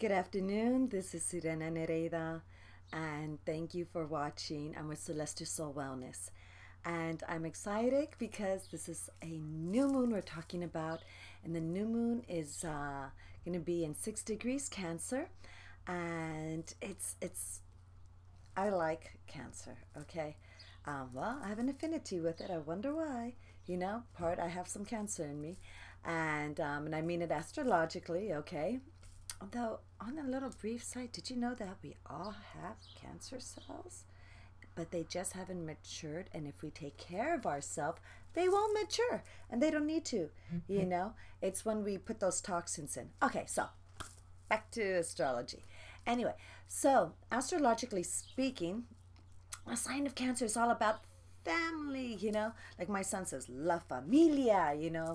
Good afternoon, this is Sirena Nereida, and thank you for watching. I'm with Celestial Soul Wellness, and I'm excited because this is a new moon we're talking about, and the new moon is going to be in 6 degrees Cancer, and it's I like Cancer, okay? Well, I have an affinity with it. I wonder why. I have some Cancer in me, and I mean it astrologically, okay? Although, on a little brief side, did you know that we all have cancer cells? But they just haven't matured, and if we take care of ourselves, they won't mature, and they don't need to. It's when we put those toxins in. Okay, so back to astrology. Anyway, so astrologically speaking, a sign of Cancer is all about family. Like my son says, la familia,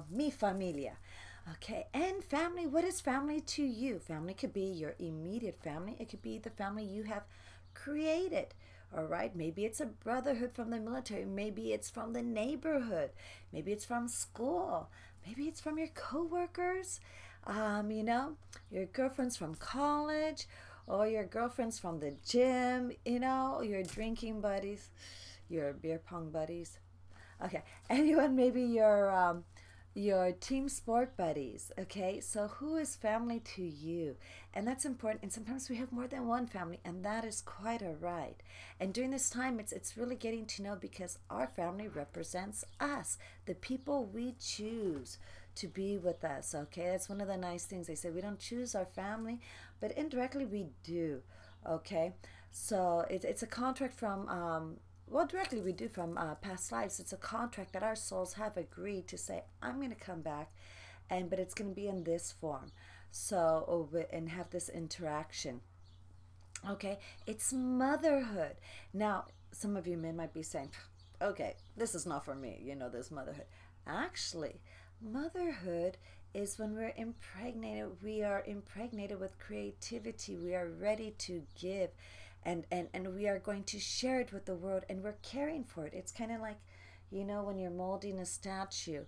mi familia. Okay, and family, what is family to you? Family could be your immediate family. It could be the family you have created. All right, maybe it's a brotherhood from the military. Maybe it's from the neighborhood. Maybe it's from school. Maybe it's from your coworkers. Your girlfriends from college, or your girlfriends from the gym. Your drinking buddies, your beer pong buddies. Okay, anyone, maybe your team sport buddies. Okay, so who is family to you? And that's important. And sometimes we have more than one family, and that is quite all right. And during this time, it's really getting to know, because our family represents us, the people we choose to be with us. Okay, that's one of the nice things. They say we don't choose our family, but indirectly we do. Okay, so it's a contract from well, directly we do from past lives. It's a contract that our souls have agreed to say, I'm going to come back, but it's going to be in this form. So, and have this interaction. Okay, it's motherhood. Now, some of you men might be saying, okay, this is not for me, this motherhood. Actually, motherhood is when we're impregnated. We are impregnated with creativity. We are ready to give, and we are going to share it with the world, and we're caring for it. It's kind of like, when you're molding a statue,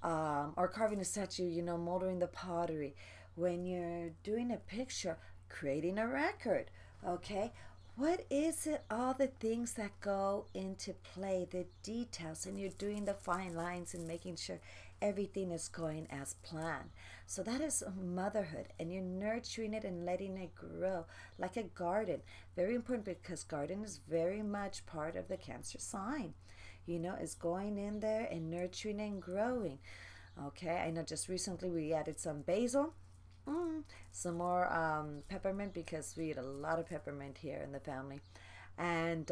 or carving a statue, moldering the pottery. When you're doing a picture, creating a record, okay? What is it? All the things that go into play, the details, and you're doing the fine lines and making sure everything is going as planned. So that is motherhood, and you're nurturing it and letting it grow like a garden. Very important, because garden is very much part of the Cancer sign. Is going in there and nurturing and growing. Okay, I know just recently we added some basil. Some more peppermint, because we eat a lot of peppermint here in the family. And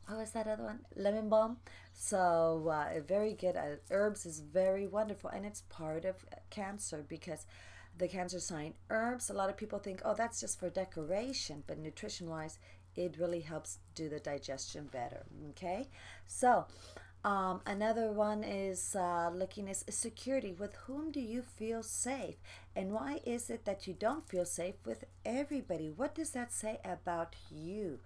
what was that other one? Lemon balm. So very good. Herbs is very wonderful, and it's part of Cancer, because the Cancer sign, herbs, a lot of people think, oh, that's just for decoration, but nutrition wise, it really helps do the digestion better. Okay, so another one is looking at security. With whom do you feel safe? And why is it that you don't feel safe with everybody? What does that say about you?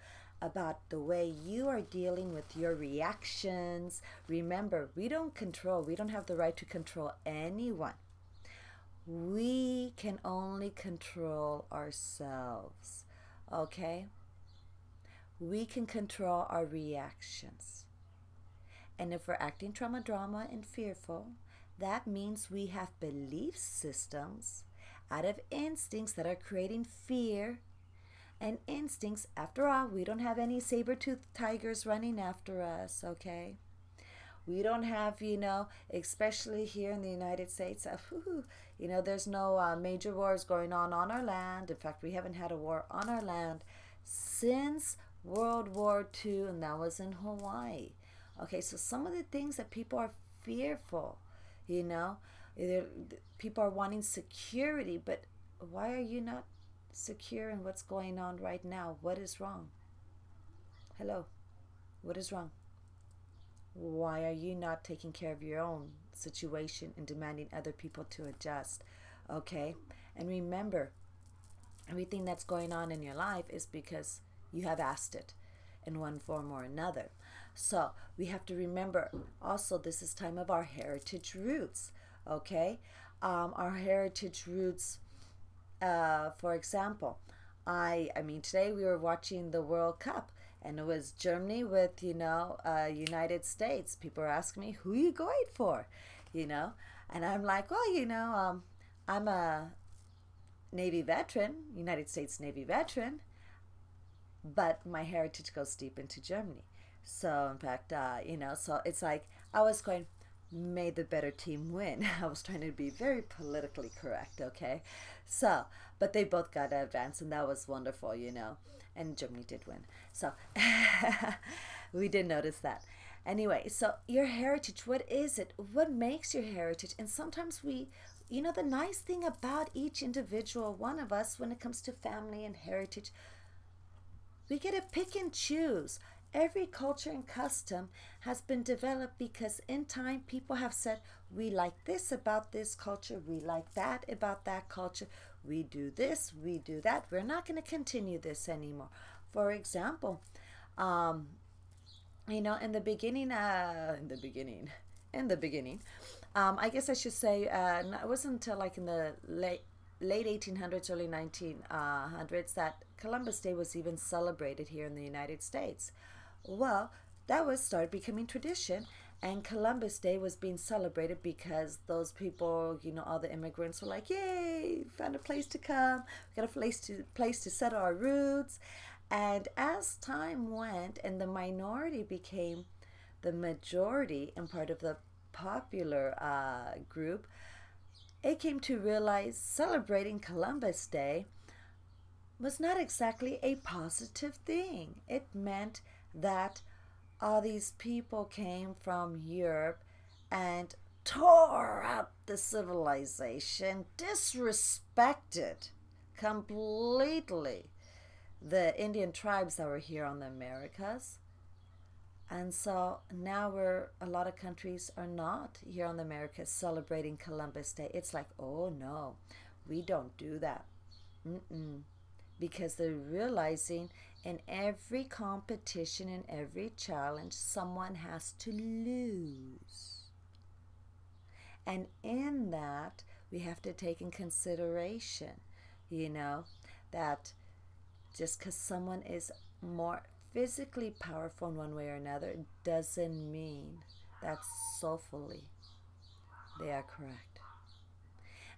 About the way you are dealing with your reactions? Remember, we don't have the right to control anyone. We can only control ourselves. Okay? We can control our reactions. And if we're acting trauma, drama, and fearful, that means we have belief systems out of instincts that are creating fear. And instincts, after all, we don't have any saber-toothed tigers running after us, okay? We don't have, especially here in the United States, there's no major wars going on our land. In fact, we haven't had a war on our land since World War II, and that was in Hawaii. Okay, so some of the things that people are fearful, people are wanting security, but why are you not secure in what's going on right now? What is wrong? Hello, what is wrong? Why are you not taking care of your own situation and demanding other people to adjust? Okay, and remember, everything that's going on in your life is because you have asked it in one form or another. So we have to remember also, this is time of our heritage roots. Okay, our heritage roots for example, I mean, today we were watching the World Cup, and it was Germany with, United States. People are asking me, who are you going for? You know, and I'm like, well, I'm a Navy veteran, United States Navy veteran, but my heritage goes deep into Germany. So, in fact, so it's like I was going, may the better team win. I was trying to be very politically correct, okay? So, but they both got to advance, and that was wonderful. And Germany did win. So, we did notice that. Anyway, so your heritage, what is it? What makes your heritage? And sometimes the nice thing about each individual one of us when it comes to family and heritage, we get to pick and choose. Every culture and custom has been developed because in time people have said, we like this about this culture, we like that about that culture, we do this, we do that, we're not going to continue this anymore. For example, in the beginning, I guess I should say, it wasn't until like in the late 1800s, early 1900s that Columbus Day was even celebrated here in the United States. Well, that was started becoming tradition, and Columbus Day was being celebrated because those people, all the immigrants were like, yay, found a place to come, we got a place to settle our roots. And as time went and the minority became the majority and part of the popular group, it came to realize celebrating Columbus Day was not exactly a positive thing. It meant that all these people came from Europe and tore up the civilization, disrespected completely the Indian tribes that were here on the Americas. And so now a lot of countries are not here on the Americas celebrating Columbus Day. It's like, oh no, we don't do that. Because they're realizing in every competition, in every challenge, someone has to lose. And in that, we have to take in consideration, that just because someone is more physically powerful in one way or another doesn't mean that soulfully they are correct.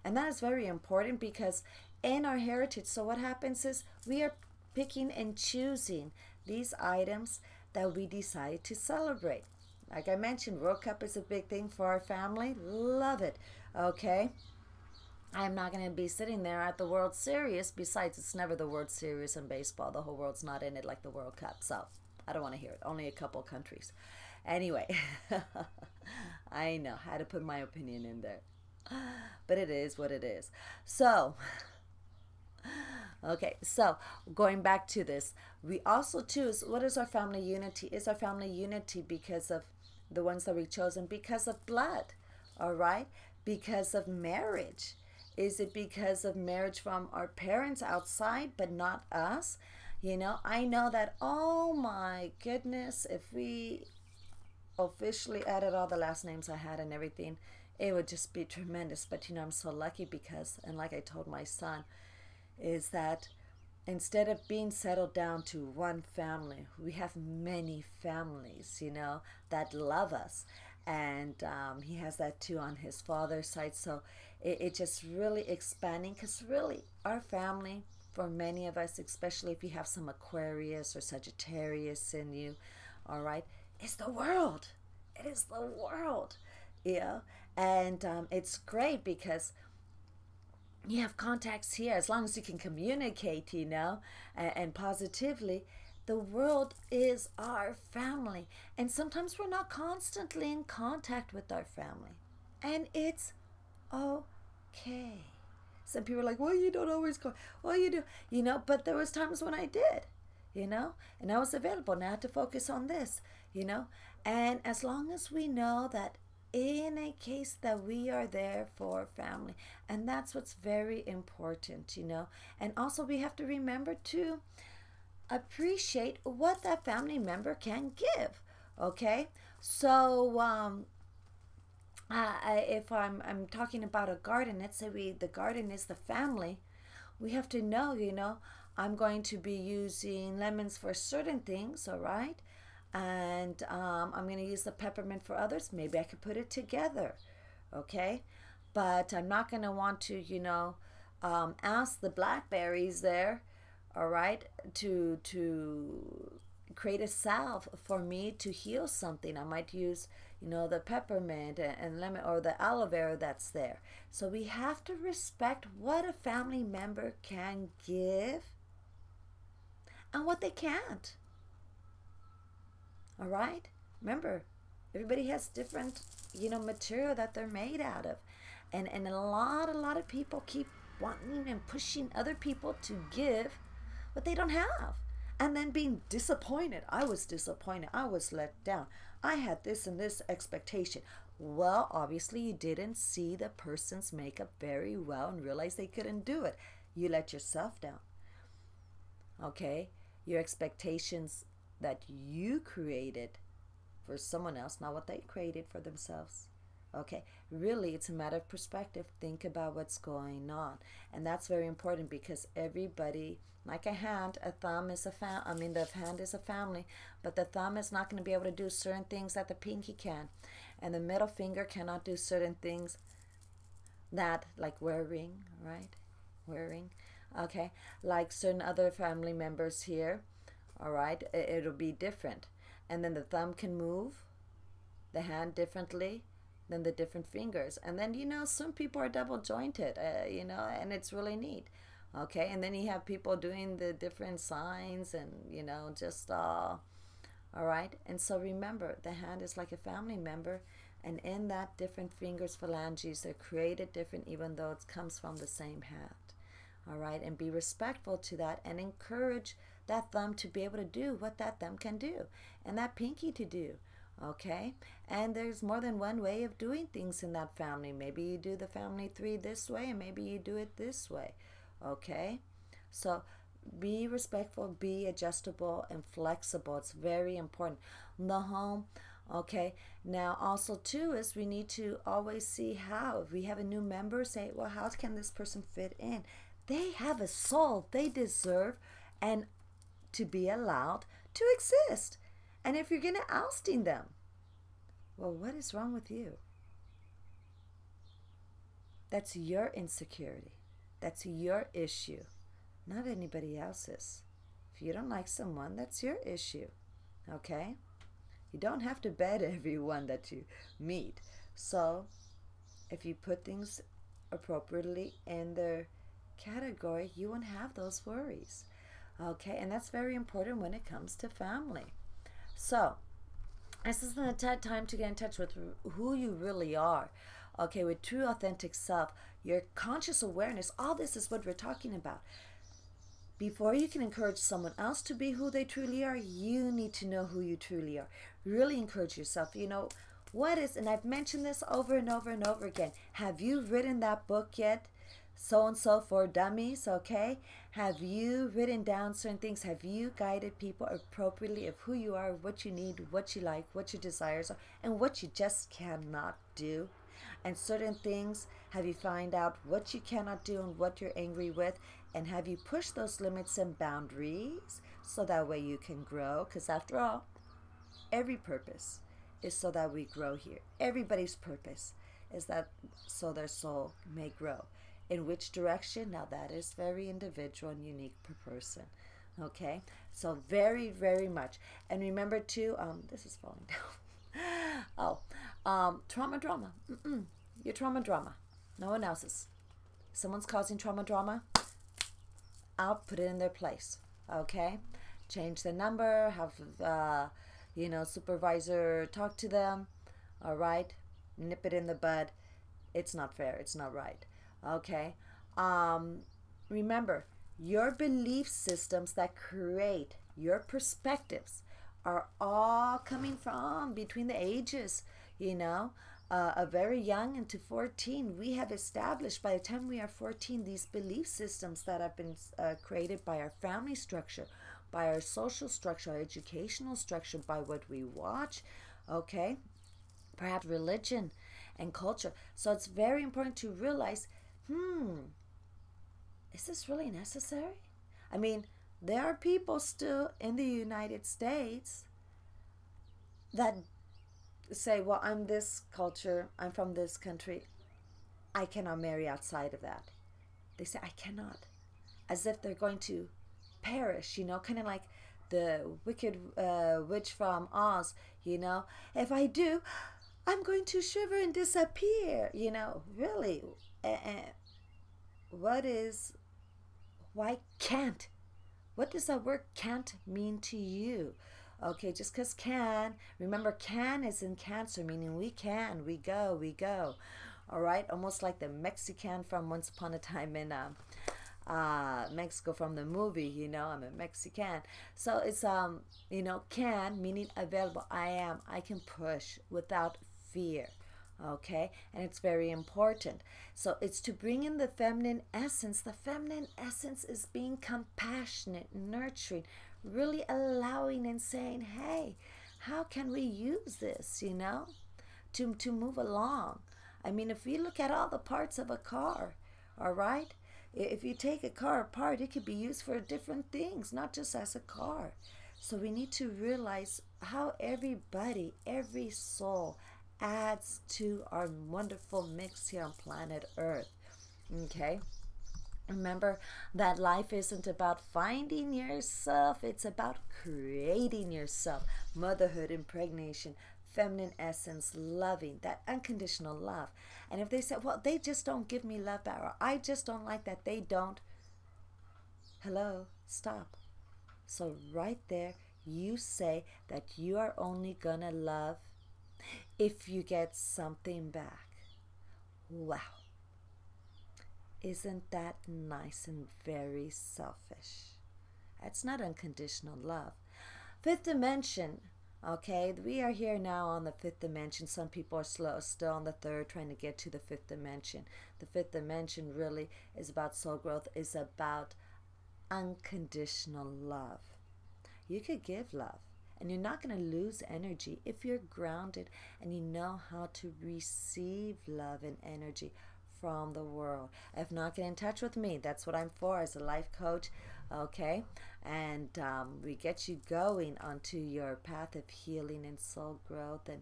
And that is very important because in our heritage, so what happens is we are picking and choosing these items that we decide to celebrate. Like I mentioned, World Cup is a big thing for our family. Love it. Okay. I'm not going to be sitting there at the World Series. Besides, it's never the World Series in baseball. The whole world's not in it like the World Cup. So I don't want to hear it. Only a couple countries. Anyway, I know. I had to put my opinion in there. But it is what it is. So, okay. So going back to this, we also choose, what is our family unity? Is our family unity because of the ones that we've chosen? Because of blood. All right? Because of marriage. Is it because of marriage from our parents outside but not us? I know that, oh my goodness, if we officially added all the last names I had and everything, it would just be tremendous. But I'm so lucky because, and like I told my son, is that instead of being settled down to one family, we have many families, that love us. And he has that too on his father's side. So it just really expanding, because really our family, for many of us, especially if you have some Aquarius or Sagittarius in you, all right, is the world. It is the world, and it's great because you have contacts here. As long as you can communicate, and positively, the world is our family. And sometimes we're not constantly in contact with our family. And it's okay. Some people are like, well, you don't always go. Well, you do, but there was times when I did, and I was available. And I had to focus on this, And as long as we know that in a case that we are there for family, and that's what's very important, And also we have to remember to appreciate what that family member can give. Okay, so if I'm talking about a garden, let's say the garden is the family. we have to know, I'm going to be using lemons for certain things, all right? And I'm going to use the peppermint for others. Maybe I could put it together, okay? But I'm not going to want to, ask the blackberries there, all right, to create a salve for me to heal something. I might use, the peppermint and lemon or the aloe vera that's there. So we have to respect what a family member can give and what they can't. All right? Remember, everybody has different, material that they're made out of. And a lot of people keep wanting and pushing other people to give what they don't have. And then being disappointed. I was disappointed. I was let down. I had this and this expectation. Well, obviously you didn't see the person's makeup very well and realize they couldn't do it. You let yourself down. Okay? Your expectations that you created for someone else, not what they created for themselves. Okay, really, it's a matter of perspective. Think about what's going on, and that's very important because everybody, like a hand, a thumb is the hand is a family, but the thumb is not going to be able to do certain things that the pinky can, and the middle finger cannot do certain things that, like wear a ring, right? Wear a ring, okay? Like certain other family members here, all right? It'll be different, and then the thumb can move the hand differently than the different fingers. And then, some people are double jointed, and it's really neat. Okay, and then you have people doing the different signs and, just, all right. And so remember, the hand is like a family member, and in that different fingers, phalanges, they're created different even though it comes from the same hand. All right, and be respectful to that and encourage that thumb to be able to do what that thumb can do and that pinky to do. Okay, and there's more than one way of doing things in that family. Maybe you do the family tree this way, and maybe you do it this way. Okay, so be respectful, be adjustable and flexible. It's very important. In the home, okay, now also too is we need to always see how, if we have a new member, say, well, how can this person fit in? They have a soul. They deserve and to be allowed to exist. And if you're going to ousting them, well, what is wrong with you? That's your insecurity. That's your issue, not anybody else's. If you don't like someone, that's your issue. Okay? You don't have to bed everyone that you meet. So, if you put things appropriately in their category, you won't have those worries. Okay? And that's very important when it comes to family. So, this is the time to get in touch with who you really are. Okay, with true authentic self, your conscious awareness, all this is what we're talking about. Before you can encourage someone else to be who they truly are, you need to know who you truly are. Really encourage yourself. What is, and I've mentioned this over and over and over again. Have you written that book yet? So-and-so for Dummies, okay? Have you written down certain things? Have you guided people appropriately of who you are, what you need, what you like, what your desires are, and what you just cannot do? And certain things, have you find out what you cannot do and what you're angry with? And have you pushed those limits and boundaries so that way you can grow? Because after all, every purpose is so that we grow here. Everybody's purpose is that so their soul may grow. In which direction? Now that is very individual and unique per person. Okay, so very, very much. And remember too, this is falling down. Trauma drama. Your trauma drama. No one else's. If someone's causing trauma drama, I'll put it in their place. Okay, change the number. Have supervisor talk to them. All right, nip it in the bud. It's not fair. It's not right. Okay, remember, your belief systems that create your perspectives are all coming from between the ages, a very young into 14. We have established by the time we are 14 these belief systems that have been created by our family structure, by our social structure, our educational structure, by what we watch, okay, perhaps religion and culture. So it's very important to realize is this really necessary? I mean, there are people still in the United States that say, well, I'm this culture, I'm from this country, I cannot marry outside of that. They say, I cannot. As if they're going to perish, kind of like the wicked witch from Oz, If I do, I'm going to shiver and disappear, really. What is, why can't? What does that word can't mean to you? Okay, just because can, remember can is in Cancer, meaning we can, we go. All right, almost like the Mexican from Once Upon a Time in Mexico from the movie, I'm a Mexican. So it's, can, meaning available. I can push without fear. Okay, and it's very important. So it's to bring in the feminine essence. The feminine essence is being compassionate, nurturing, really allowing and saying, hey, how can we use this, to move along? I mean, if we look at all the parts of a car, all right, if you take a car apart, it could be used for different things, not just as a car. So we need to realize how everybody, every soul adds to our wonderful mix here on planet Earth. Okay? Remember that life isn't about finding yourself, it's about creating yourself. Motherhood, impregnation, feminine essence, loving, that unconditional love. And if they say, well, they just don't give me love back, or I just don't like that, they don't. Hello, stop. So right there, you say that you are only gonna love if you get something back. Wow. Isn't that nice and very selfish? That's not unconditional love. Fifth dimension. Okay, we are here now on the fifth dimension. Some people are still on the third, trying to get to the fifth dimension. The fifth dimension really is about soul growth, is about unconditional love. You could give love, and you're not going to lose energy if you're grounded and you know how to receive love and energy from the world. If not, get in touch with me. That's what I'm for as a life coach. Okay, and we get you going onto your path of healing and soul growth, and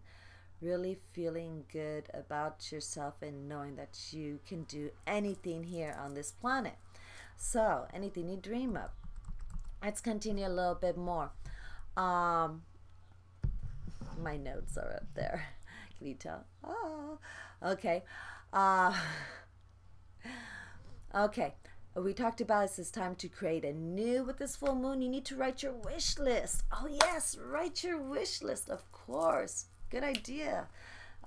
really feeling good about yourself and knowing that you can do anything here on this planet. So anything you dream of. Let's continue a little bit more. My notes are up there. Can you tell? Oh, okay. Okay. We talked about it's time to create a new, with this full moon, you need to write your wish list. Oh yes, write your wish list, of course. Good idea.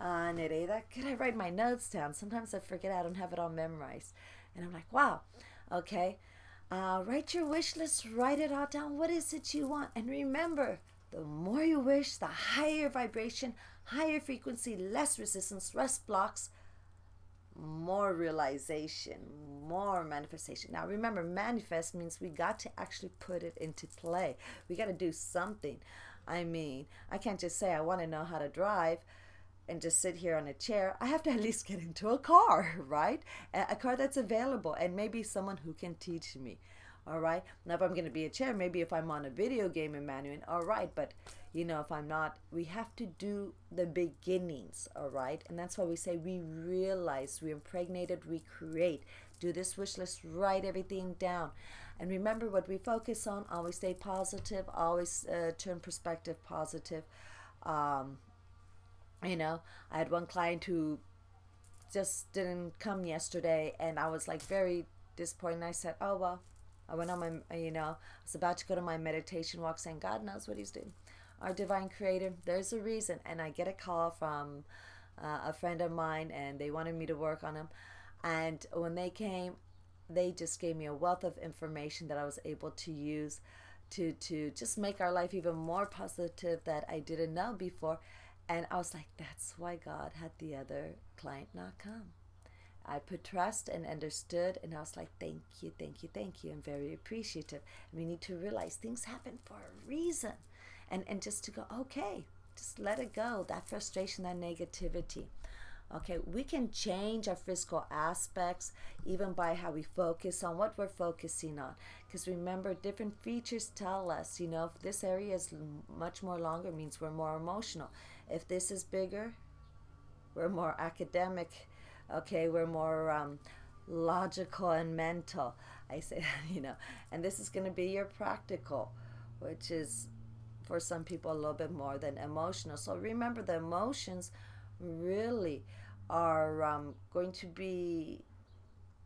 Nereida, could I write my notes down? Sometimes I forget, I don't have it all memorized. And I'm like, wow, okay. Write your wish list, write it all down. What is it you want? And remember, the more you wish, the higher vibration, higher frequency, less resistance, less blocks, more realization, more manifestation. Now remember, manifest means we got to actually put it into play. We got to do something. I mean, I can't just say I want to know how to drive and just sit here on a chair. I have to at least get into a car, right? A car that's available, and maybe someone who can teach me. All right. Now, if I'm going to be a chair, maybe if I'm on a video game in Manuin, all right. But, if I'm not, we have to do the beginnings, all right? And that's why we say we realize, we impregnated, we create. Do this wish list, write everything down. And remember what we focus on, always stay positive, always turn perspective positive. I had one client who just didn't come yesterday, and I was like very disappointed. I said, oh, well, I went on my, I was about to go to my meditation walk saying, God knows what he's doing. Our divine creator, there's a reason. And I get a call from a friend of mine, and they wanted me to work on him. And when they came, they just gave me a wealth of information that I was able to use to just make our life even more positive that I didn't know before. And I was like, that's why God had the other client not come. I put trust and understood, and I was like, thank you, thank you, thank you. I'm very appreciative. And we need to realize things happen for a reason. And just to go, okay, just let it go, that frustration, that negativity. Okay, we can change our physical aspects even by how we focus on what we're focusing on. Because remember, different features tell us, you know, if this area is much more longer, means we're more emotional. If this is bigger, we're more academic. Okay, we're more logical and mental. I say, you know, and this is going to be your practical, which is for some people a little bit more than emotional. So remember, the emotions really are going to be,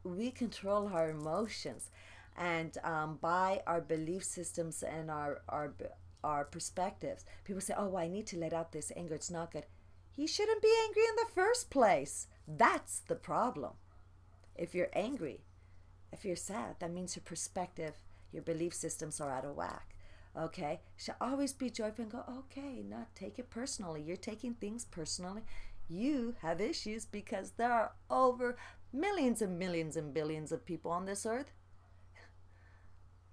we control our emotions, and by our belief systems and our perspectives. People say, oh, I need to let out this anger, it's not good. You shouldn't be angry in the first place. That's the problem. If you're angry, if you're sad, that means your perspective, your belief systems are out of whack. Okay, should always be joyful and go, okay, not take it personally. You're taking things personally. You have issues because there are over millions and millions and billions of people on this earth.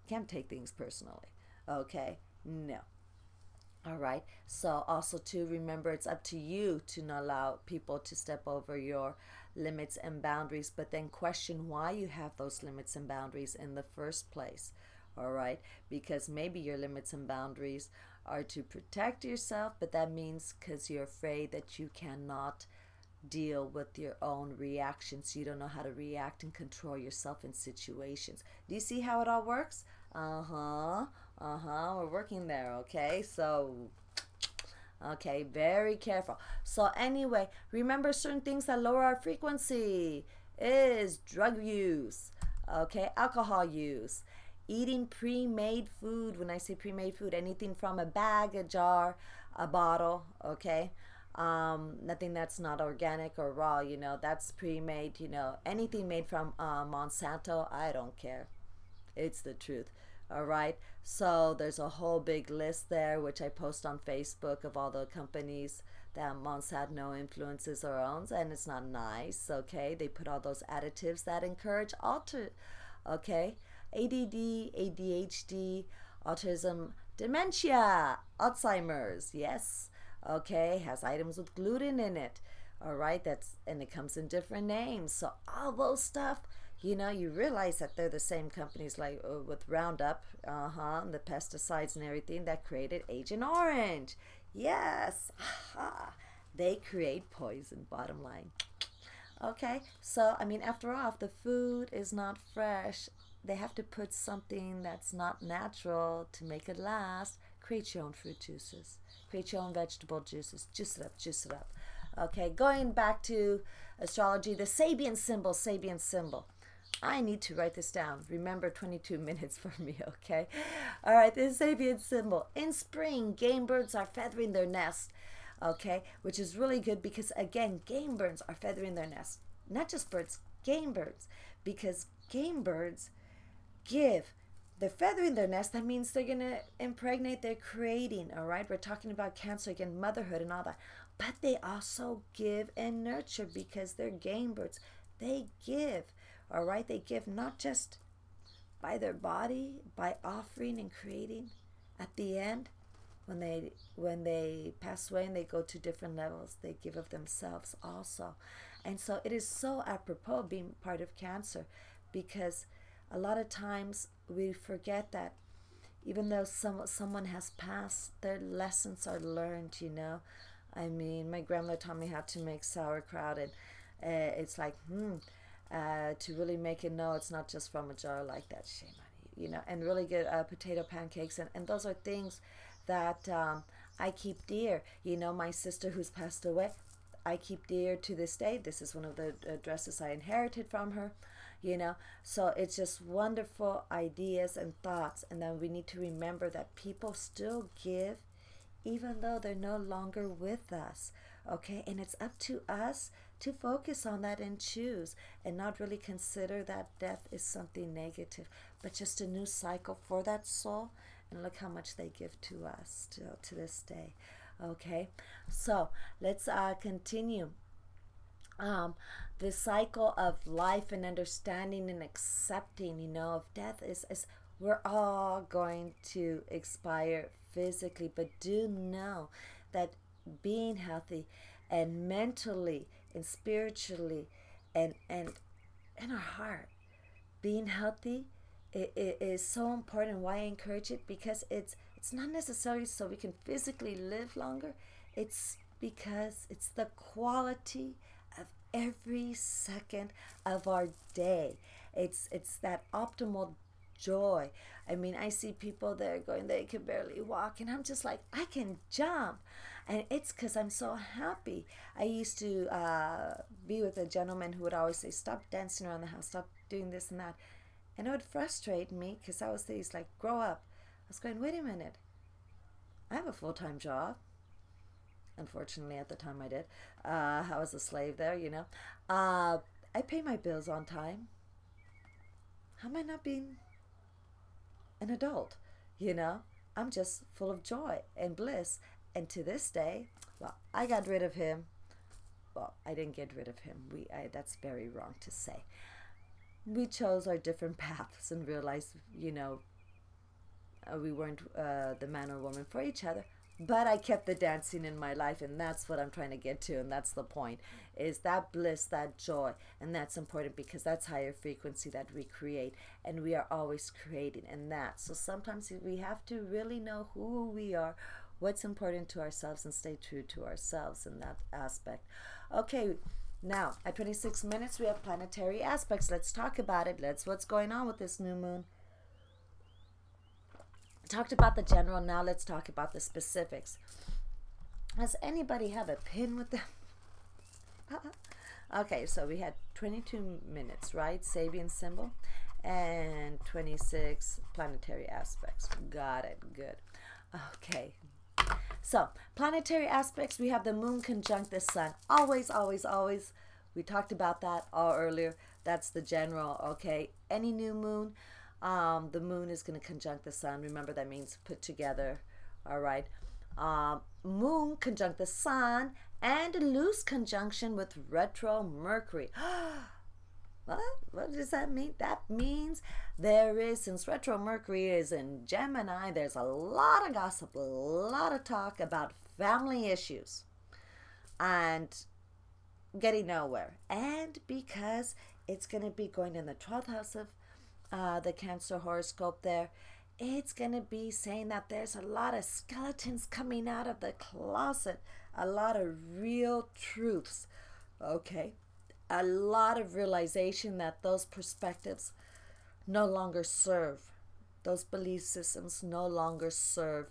Can't take things personally. Okay, no. All right, so also to remember, it's up to you to not allow people to step over your limits and boundaries, but then question why you have those limits and boundaries in the first place. All right, because maybe your limits and boundaries are to protect yourself, but that means because you're afraid that you cannot deal with your own reactions. You don't know how to react and control yourself in situations. Do you see how it all works? We're working there. Okay, so okay, very careful. So anyway, remember, certain things that lower our frequency is drug use, okay, alcohol use, eating pre-made food. When I say pre-made food, anything from a bag, a jar, a bottle, okay, nothing that's not organic or raw, you know, that's pre-made. You know, anything made from Monsanto, I don't care, it's the truth. All right, so there's a whole big list there, which I post on Facebook, of all the companies that Monsanto influences or owns, and it's not nice. Okay, they put all those additives that encourage okay, ADD, ADHD, autism, dementia, Alzheimer's. Yes, okay, has items with gluten in it. All right, and it comes in different names. So all those stuff, you know, you realize that they're the same companies, like with Roundup, and the pesticides and everything that created Agent Orange. Yes, they create poison, bottom line. Okay, so I mean, after all, if the food is not fresh, they have to put something that's not natural to make it last. Create your own fruit juices, create your own vegetable juices, juice it up, juice it up. Okay, going back to astrology, the Sabian symbol, Sabian symbol. I need to write this down. Remember, 22 minutes for me, okay? All right, the Sabian symbol. In spring, game birds are feathering their nest, okay? Which is really good because, again, game birds are feathering their nest. Not just birds, game birds. Because game birds give. They're feathering their nest. That means they're going to impregnate, they're creating, all right? We're talking about Cancer, again, motherhood and all that. But they also give and nurture because they're game birds. They give. All right, they give not just by their body, by offering and creating. At the end, when they pass away and they go to different levels, they give of themselves also. And so it is so apropos being part of Cancer, because a lot of times we forget that even though someone has passed, their lessons are learned. You know, I mean, my grandmother taught me how to make sauerkraut, and it's like to really make it, no, it's not just from a jar like that. Shame on you, you know. And really good potato pancakes, and those are things that I keep dear. You know, my sister who's passed away, I keep dear to this day. This is one of the dresses I inherited from her, you know. So it's just wonderful ideas and thoughts. And then we need to remember that people still give even though they're no longer with us, okay? And it's up to us to focus on that and choose, and not really consider that death is something negative, but just a new cycle for that soul. And look how much they give to us to this day. Okay, so let's continue. The cycle of life and understanding and accepting, you know, of death is we're all going to expire physically, but do know that being healthy and mentally and spiritually, and in our heart. Being healthy it is so important. Why I encourage it? Because it's not necessarily so we can physically live longer. It's because it's the quality of every second of our day. It's that optimal joy. I mean, I see people that are going, they can barely walk, and I'm just like, I can jump. And it's because I'm so happy. I used to be with a gentleman who would always say, stop dancing around the house, stop doing this and that. And it would frustrate me because I was there, he's like, grow up. I was going, wait a minute. I have a full-time job. Unfortunately, at the time I did. I was a slave there, you know. I pay my bills on time. How am I not being an adult? You know, I'm just full of joy and bliss. And to this day, well, I got rid of him. Well, I didn't get rid of him. That's very wrong to say. We chose our different paths and realized, you know, we weren't the man or woman for each other. But I kept the dancing in my life, and that's what I'm trying to get to, and that's the point, is that bliss, that joy. And that's important because that's higher frequency that we create, and we are always creating in that. So sometimes we have to really know who we are, what's important to ourselves, and stay true to ourselves in that aspect. Okay, now at 26 minutes we have planetary aspects. Let's talk about it. What's going on with this new moon. Talked about the general. Now let's talk about the specifics. Does anybody have a pin with them? Okay, so we had 22 minutes, right? Sabian symbol, and 26 planetary aspects. Got it. Good. Okay. So planetary aspects, we have the moon conjunct the sun. Always, always, always. We talked about that all earlier. That's the general. Okay. Any new moon, the moon is going to conjunct the sun. Remember, that means put together. All right. Moon conjunct the sun and loose conjunction with retro Mercury. What does that mean? That means there is, since retro Mercury is in Gemini, there's a lot of gossip, a lot of talk about family issues and getting nowhere. And because it's going to be going in the 12th house of the Cancer horoscope there, it's going to be saying that there's a lot of skeletons coming out of the closet, a lot of real truths, okay? A lot of realization that those perspectives no longer serve. Those belief systems no longer serve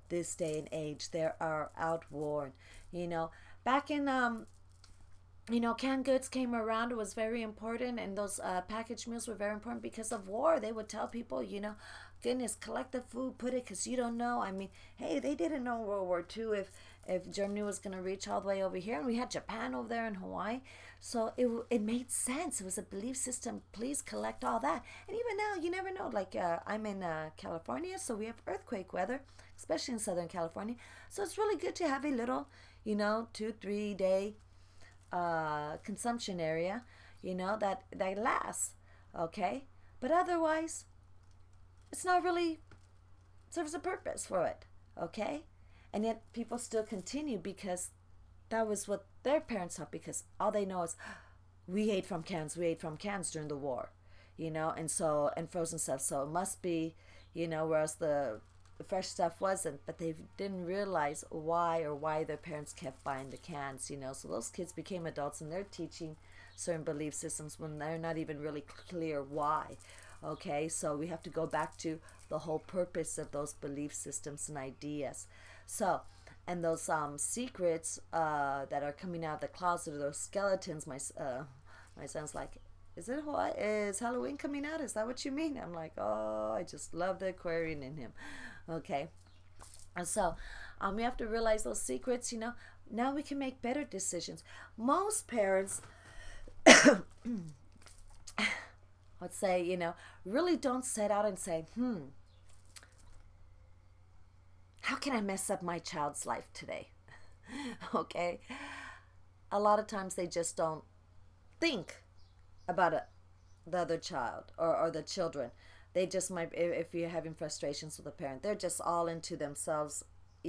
this day and age. They are outworn. You know, back in canned goods came around. It was very important, and those packaged meals were very important because of war. They would tell people, you know, goodness, collect the food, put it, because you don't know. I mean, hey, they didn't know World War II if Germany was going to reach all the way over here, and we had Japan over there in Hawaii. So it made sense. It was a belief system. Please collect all that. And even now, you never know. Like I'm in California, so we have earthquake weather, especially in Southern California. So it's really good to have a little, 2-3 day consumption area, that lasts. Okay, but otherwise, it's not really serves a purpose for it. Okay, and yet people still continue because that was what their parents thought, because all they know is we ate from cans during the war, and frozen stuff, so it must be, whereas the fresh stuff wasn't, but they didn't realize why their parents kept buying the cans, so those kids became adults and they're teaching certain belief systems when they're not even really clear why. Okay, so we have to go back to the whole purpose of those belief systems and ideas. So, and those secrets that are coming out of the closet, or those skeletons, my son's like, is Halloween coming out? Is that what you mean? I'm like, oh, I just love the Aquarian in him. Okay, and so we have to realize those secrets. Now we can make better decisions. Most parents, let's say, really don't set out and say, how can I mess up my child's life today? Okay, a lot of times they just don't think about the other child or the children. They just might, if you're having frustrations with a parent, they're just all into themselves,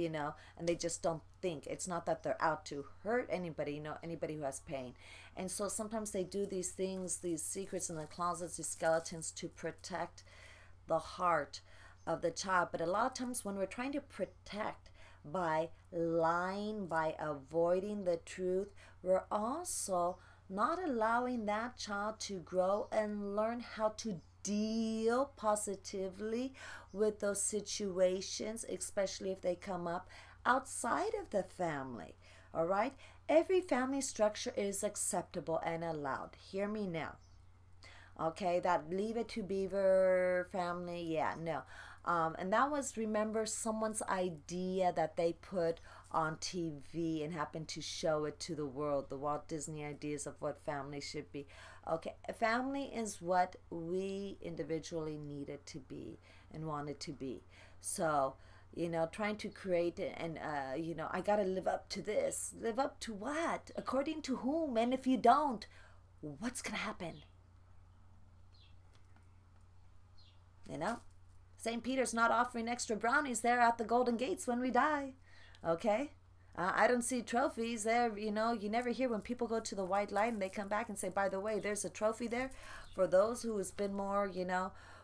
and they just don't think. It's not that they're out to hurt anybody, anybody who has pain. And so sometimes they do these things, these secrets in the closets, these skeletons, to protect the heart of the child. But a lot of times when we're trying to protect by lying, by avoiding the truth, we're also not allowing that child to grow and learn how to deal positively with those situations, especially if they come up outside of the family. All right? Every family structure is acceptable and allowed. Hear me now. Okay, that Leave It to Beaver family, yeah, no. And that was, remember, someone's idea that they put on TV and happened to show it to the world, the Walt Disney ideas of what family should be. Okay, family is what we individually needed to be and wanted to be. So, trying to create and, I got to live up to this. Live up to what? According to whom? And if you don't, what's going to happen? St. Peter's not offering extra brownies there at the Golden Gates when we die. Okay? I don't see trophies there. You never hear when people go to the white light and they come back and say, by the way, there's a trophy there for those who has been more,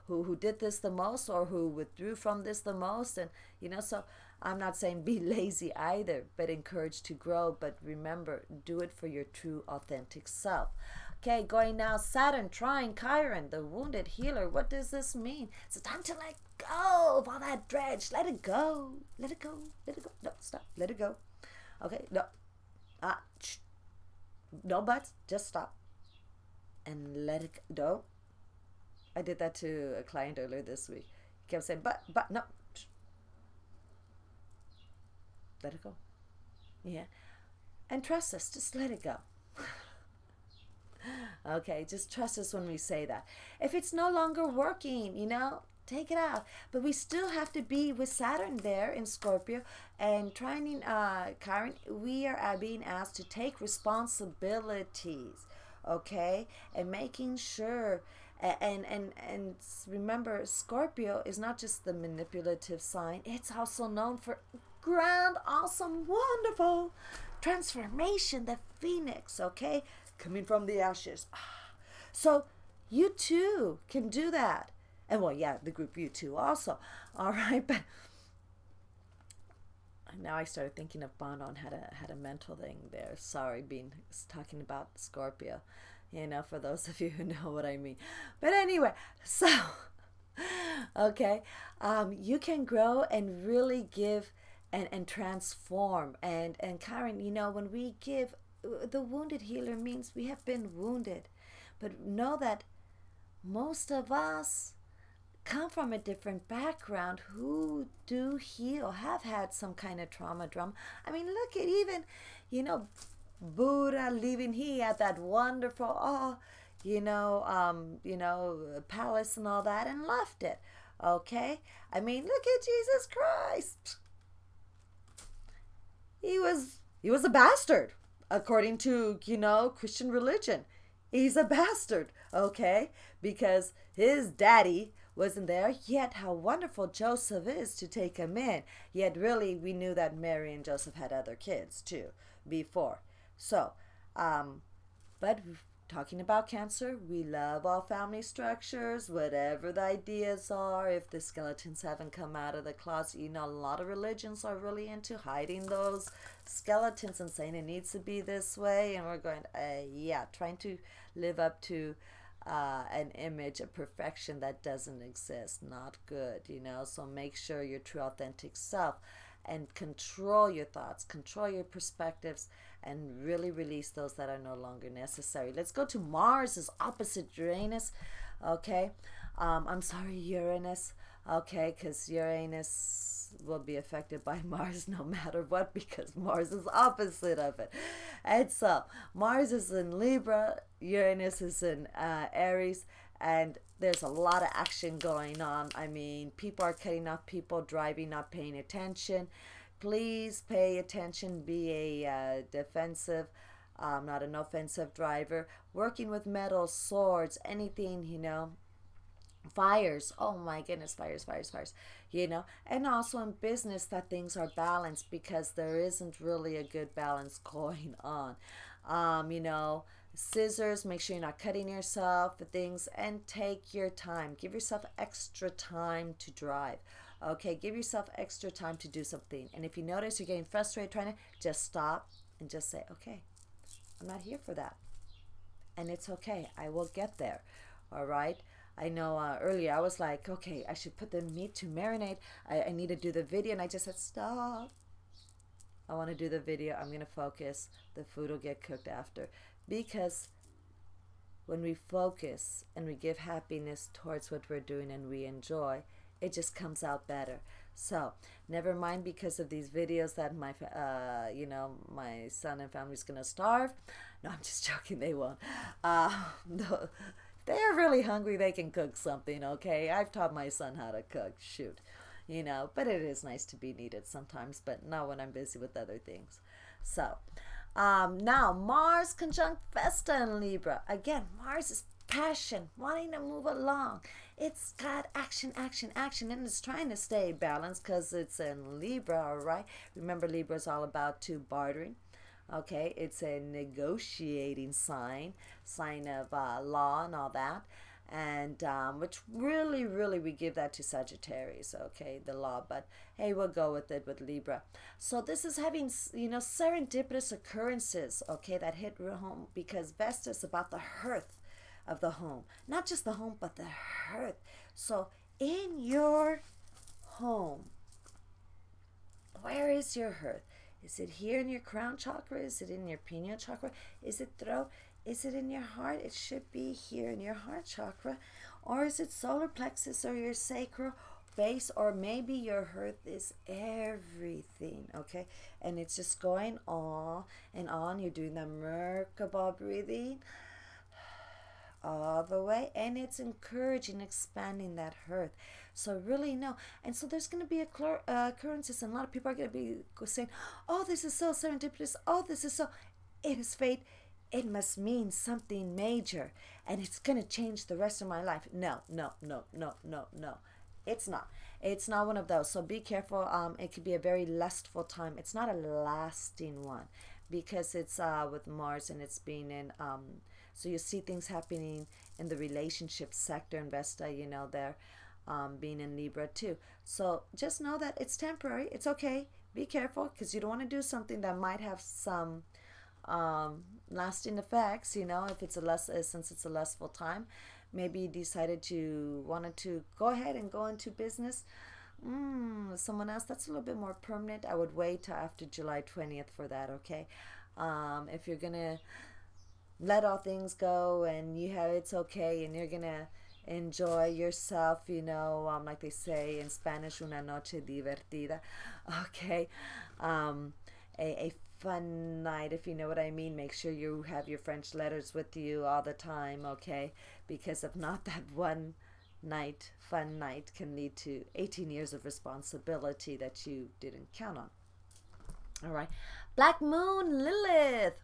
who did this the most or who withdrew from this the most. And, so I'm not saying be lazy either, but encourage to grow. But remember, do it for your true, authentic self. Okay, going now, Saturn, trine, Chiron, the wounded healer. What does this mean? It's time to let go of all that dredge. Let it go. Let it go. Let it go. No, stop. Let it go. Okay, no. No buts. Just stop. And let it go. No. I did that to a client earlier this week. He kept saying, but, no. Let it go. Yeah. And trust us. Just let it go. Okay, just trust us when we say that. If it's no longer working, take it out. But we still have to be with Saturn there in Scorpio and trying, Chiron, we are being asked to take responsibilities, okay? And making sure, and remember, Scorpio is not just the manipulative sign. It's also known for grand, awesome, wonderful transformation, the phoenix, okay? Coming from the ashes. So you too can do that. And well, yeah, the group you too also. All right, but now I started thinking of Bonon had a mental thing there. Sorry, talking about Scorpio, for those of you who know what I mean. But anyway, so okay, you can grow and really give and transform. And Karen, when we give, the wounded healer means we have been wounded. But know that most of us come from a different background who do heal, have had some kind of trauma. I mean, look at even, Buddha leaving, he had that wonderful, palace and all that and left it. Okay? I mean, look at Jesus Christ. He was a bastard. According to, Christian religion. He's a bastard, okay? Because his daddy wasn't there. Yet how wonderful Joseph is to take him in. Yet really we knew that Mary and Joseph had other kids too before. So, but talking about Cancer, we love all family structures, whatever the ideas are. If the skeletons haven't come out of the closet, a lot of religions are really into hiding those skeletons and saying it needs to be this way. And we're going, trying to live up to an image of perfection that doesn't exist. Not good, So make sure your true authentic self and control your thoughts, control your perspectives, and really release those that are no longer necessary. Let's go to Mars is opposite Uranus. Okay. I'm sorry, Uranus. Okay, because Uranus will be affected by Mars no matter what, because Mars is opposite of it. And so Mars is in Libra, Uranus is in Aries, and there's a lot of action going on. I mean, people are cutting off people, driving, not paying attention. Please pay attention, be a defensive, not an offensive driver. Working with metals, swords, anything, Fires, oh my goodness, fires, fires, fires, you know. And also in business, that things are balanced, because there isn't really a good balance going on. You know, scissors, make sure you're not cutting yourself, things, and take your time. Give yourself extra time to drive. Okay, give yourself extra time to do something. And if you notice you're getting frustrated trying to, just stop and just say, okay, I'm not here for that. And it's okay, I will get there. All right. I know earlier I was like, okay, I should put the meat to marinate. I need to do the video. And I just said, stop. I want to do the video. I'm going to focus. The food will get cooked after. Because when we focus and we give happiness towards what we're doing and we enjoy, it just comes out better. So never mind because of these videos that my you know, my son and family's gonna starve. No, I'm just joking, they won't. No, they're really hungry, they can cook something. Okay, I've taught my son how to cook, shoot, you know. But it is nice to be needed sometimes, but not when I'm busy with other things. So now, Mars conjunct Vesta in Libra. Again, Mars is passion, wanting to move along. It's got action, action, action, and it's trying to stay balanced because it's in Libra, all right? Remember, Libra is all about bartering. Okay, it's a negotiating sign of law and all that. And which really we give that to Sagittarius, okay, the law. But hey, we'll go with it with Libra. So this is having, you know, serendipitous occurrences, okay, that hit home, because Vesta is about the hearth of the home, not just the home but the hearth. So in your home, where is your hearth? Is it here in your crown chakra? Is it in your pineal chakra? Is it throat? Is it in your heart? It should be here in your heart chakra. Or is it solar plexus or your sacral base? Or maybe your hearth is everything, okay? And it's just going on and on. You're doing the Merkaba breathing all the way, and it's encouraging, expanding that hearth. So really no. And so there's going to be occurrences, and a lot of people are going to be saying, oh, this is so serendipitous, oh, this is so, it is fate, it must mean something major, and it's going to change the rest of my life. No, no, no, no, no, no. It's not. It's not one of those. So be careful. It could be a very lustful time. It's not a lasting one, because it's with Mars, and it's being in so you see things happening in the relationship sector in Vesta, you know, there being in Libra too. So just know that it's temporary. It's okay. Be careful, because you don't want to do something that might have some lasting effects, you know, if it's since it's a lustful time. Maybe you decided to wanted to go ahead and go into business with someone else. That's a little bit more permanent. I would wait till after July 20th for that, okay? If you're gonna let all things go and you have, it's okay, and you're gonna enjoy yourself, you know, like they say in Spanish, una noche divertida, okay, a fun night, if you know what I mean. Make sure you have your French letters with you all the time, okay, because if not, that one night, fun night, can lead to 18 years of responsibility that you didn't count on. All right, Black Moon Lilith.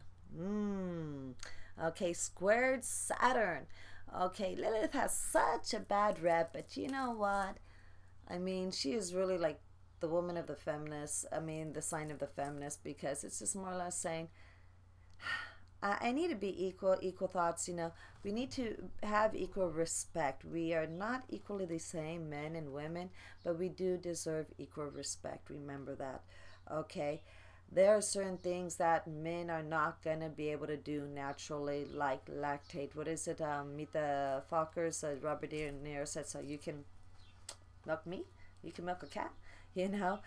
Okay, squared Saturn. Okay, Lilith has such a bad rep, but you know what? I mean, she is really like the woman of the feminist. I mean, the sign of the feminist, because it's just more or less saying, I need to be equal thoughts, you know. We need to have equal respect. We are not equally the same, men and women, but we do deserve equal respect. Remember that, okay? There are certain things that men are not going to be able to do naturally, like lactate. What is it? Meet the Fockers, Robert De Niro said, so you can milk me, you can milk a cat, you know.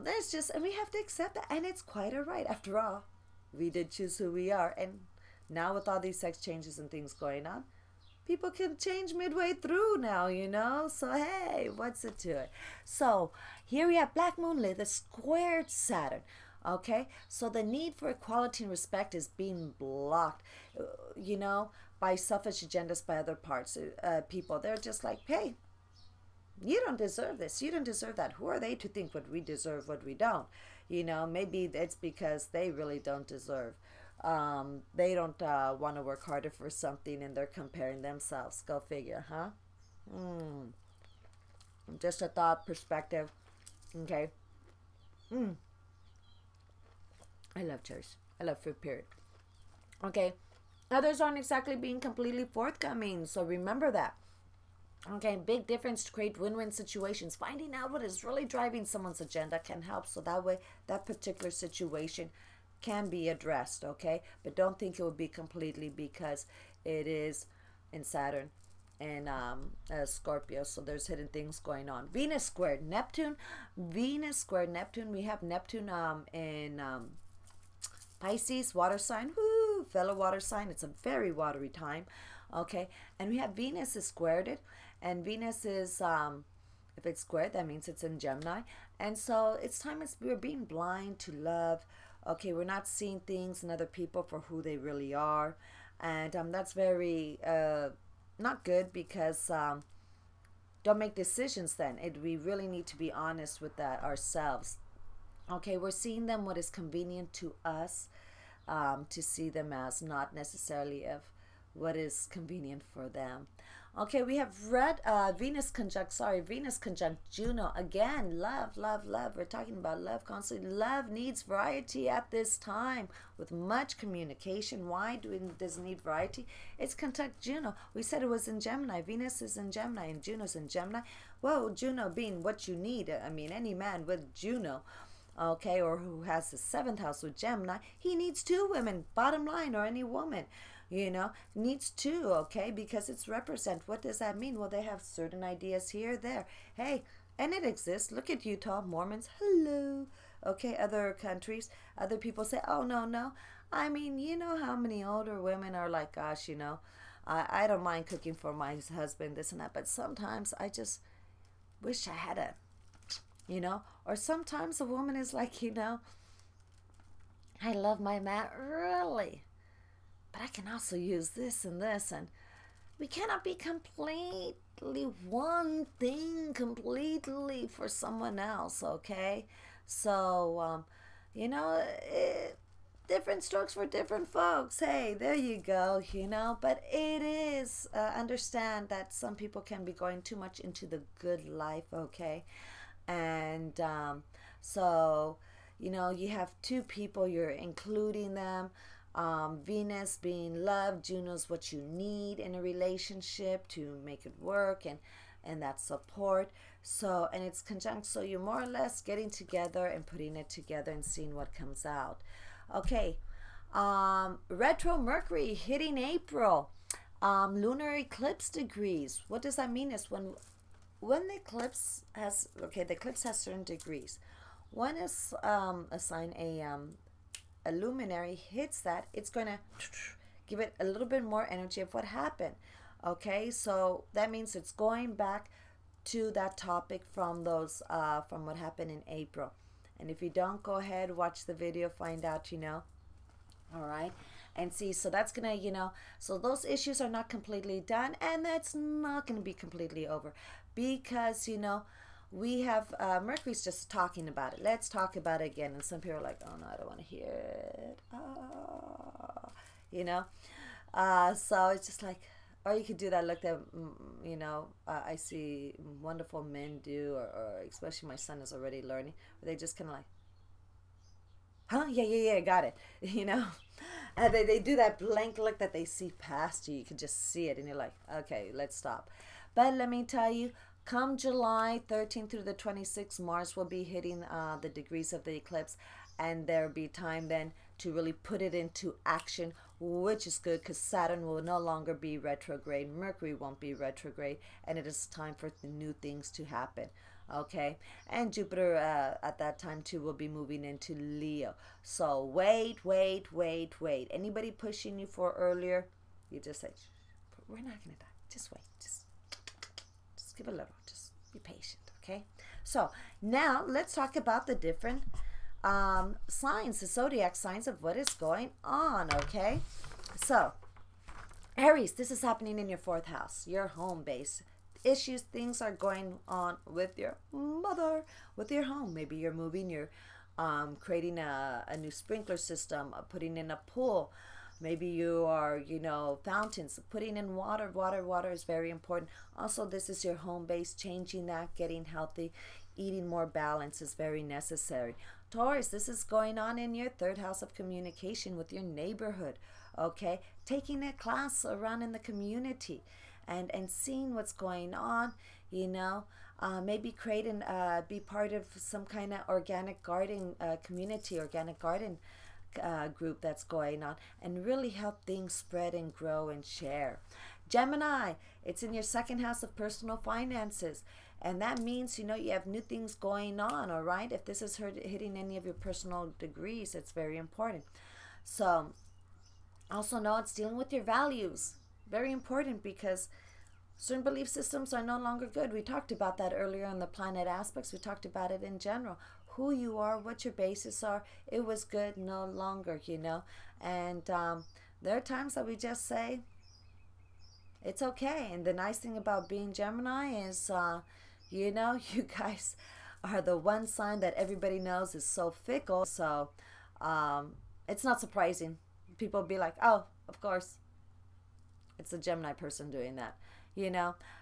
There's just, and we have to accept that, and it's quite all right. After all, we did choose who we are, and now with all these sex changes and things going on, people can change midway through now, you know. So hey, what's it to it? So here we have Black Moon Lilith, the squared Saturn. Okay, so the need for equality and respect is being blocked, you know, by selfish agendas by other people. They're just like, hey, you don't deserve this, you don't deserve that. Who are they to think what we deserve, what we don't? You know, maybe it's because they really don't deserve. They don't want to work harder for something, and they're comparing themselves. Go figure, huh? Mm. Just a thought perspective. Okay. Mm. I love cherries. I love fruit, period. Okay. Others aren't exactly being completely forthcoming. So remember that. Okay, big difference to create win-win situations. Finding out what is really driving someone's agenda can help, so that way that particular situation can be addressed. Okay, but don't think it will be completely, because it is in Saturn and Scorpio, so there's hidden things going on. Venus squared Neptune. Venus squared Neptune. We have Neptune in Pisces, water sign. Woo, fellow water sign. It's a very watery time. Okay, and we have Venus is squared it, and Venus is if it's squared, that means it's in Gemini, and so it's time we're being blind to love. Okay, we're not seeing things and other people for who they really are, and that's very not good, because don't make decisions then. We really need to be honest with that ourselves. Okay, we're seeing them what is convenient to us, to see them as not necessarily of what is convenient for them. Okay, we have Venus conjunct Juno. Again, love, love, love. We're talking about love constantly. Love needs variety at this time with much communication. Why does it need variety? It's conjunct Juno. We said it was in Gemini. Venus is in Gemini and Juno's in Gemini. Well, Juno being what you need. I mean, any man with Juno, okay, or who has the seventh house with Gemini, he needs two women, bottom line, or any woman, needs two, okay, because it's represent. What does that mean? Well, they have certain ideas here, there. Hey, and it exists. Look at Utah, Mormons, hello. Okay, other countries, other people say, oh, no, no. I mean, you know how many older women are like, gosh, I don't mind cooking for my husband, this and that, but sometimes I just wish I had or sometimes a woman is like, I love my man, really, but I can also use this and this, and we cannot be completely one thing completely for someone else, okay? So, different strokes for different folks. Hey, there you go, but it is, understand that some people can be going too much into the good life, okay? And so, you have two people, you're including them. Venus being love, Juno's what you need in a relationship to make it work, and that support. So, and it's conjunct, so you're more or less getting together and putting it together and seeing what comes out. Okay, retro Mercury hitting April. Lunar eclipse degrees. What does that mean? Is when the eclipse has, the eclipse has certain degrees. One is a sign, a luminary hits that, it's going to give it a little bit more energy of what happened. Okay, so that means it's going back to that topic from those from what happened in April. And if you don't, go ahead, watch the video, find out, all right, and see. So that's gonna, so those issues are not completely done, and that's not gonna be completely over, because we have Mercury's just talking about it. Let's talk about it again. And some people are like, oh no, I don't want to hear it. So it's just like, or you could do that look that I see wonderful men do, or especially my son is already learning, where they just kind of like, huh, yeah, got it. And they do that blank look that they see past you. You can just see it, and you're like, okay, let's stop. But let me tell you, come July 13th through the 26th, Mars will be hitting the degrees of the eclipse, and there'll be time then to really put it into action, which is good, because Saturn will no longer be retrograde, Mercury won't be retrograde, and it is time for the new things to happen. Okay, and Jupiter at that time too will be moving into Leo. So wait. Anybody pushing you for earlier, you just say, we're not gonna die. Just wait. Just give a little. Just be patient. Okay. So now let's talk about the different signs, the zodiac signs of what is going on. Okay. So Aries, this is happening in your fourth house, your home base. Issues, things are going on with your mother, with your home. Maybe you're moving, you're creating a new sprinkler system, putting in a pool. Maybe you are, fountains, putting in water. Water is very important. Also, this is your home base. Changing that, getting healthy, eating more balance is very necessary. Taurus, this is going on in your third house of communication with your neighborhood. Okay, taking a class around in the community and seeing what's going on, maybe creating, be part of some kind of organic garden community, organic garden group that's going on, and really help things spread and grow and share. Gemini, it's in your second house of personal finances. And that means, you have new things going on, all right? If this is hitting any of your personal degrees, it's very important. So, also know it's dealing with your values. Very important, because certain belief systems are no longer good. We talked about that earlier in the planet aspects. We talked about it in general. Who you are, what your bases are. It was good, no longer, And there are times that we just say, it's okay. And the nice thing about being Gemini is, you guys are the one sign that everybody knows is so fickle. So it's not surprising. People be like, oh, of course, it's a Gemini person doing that.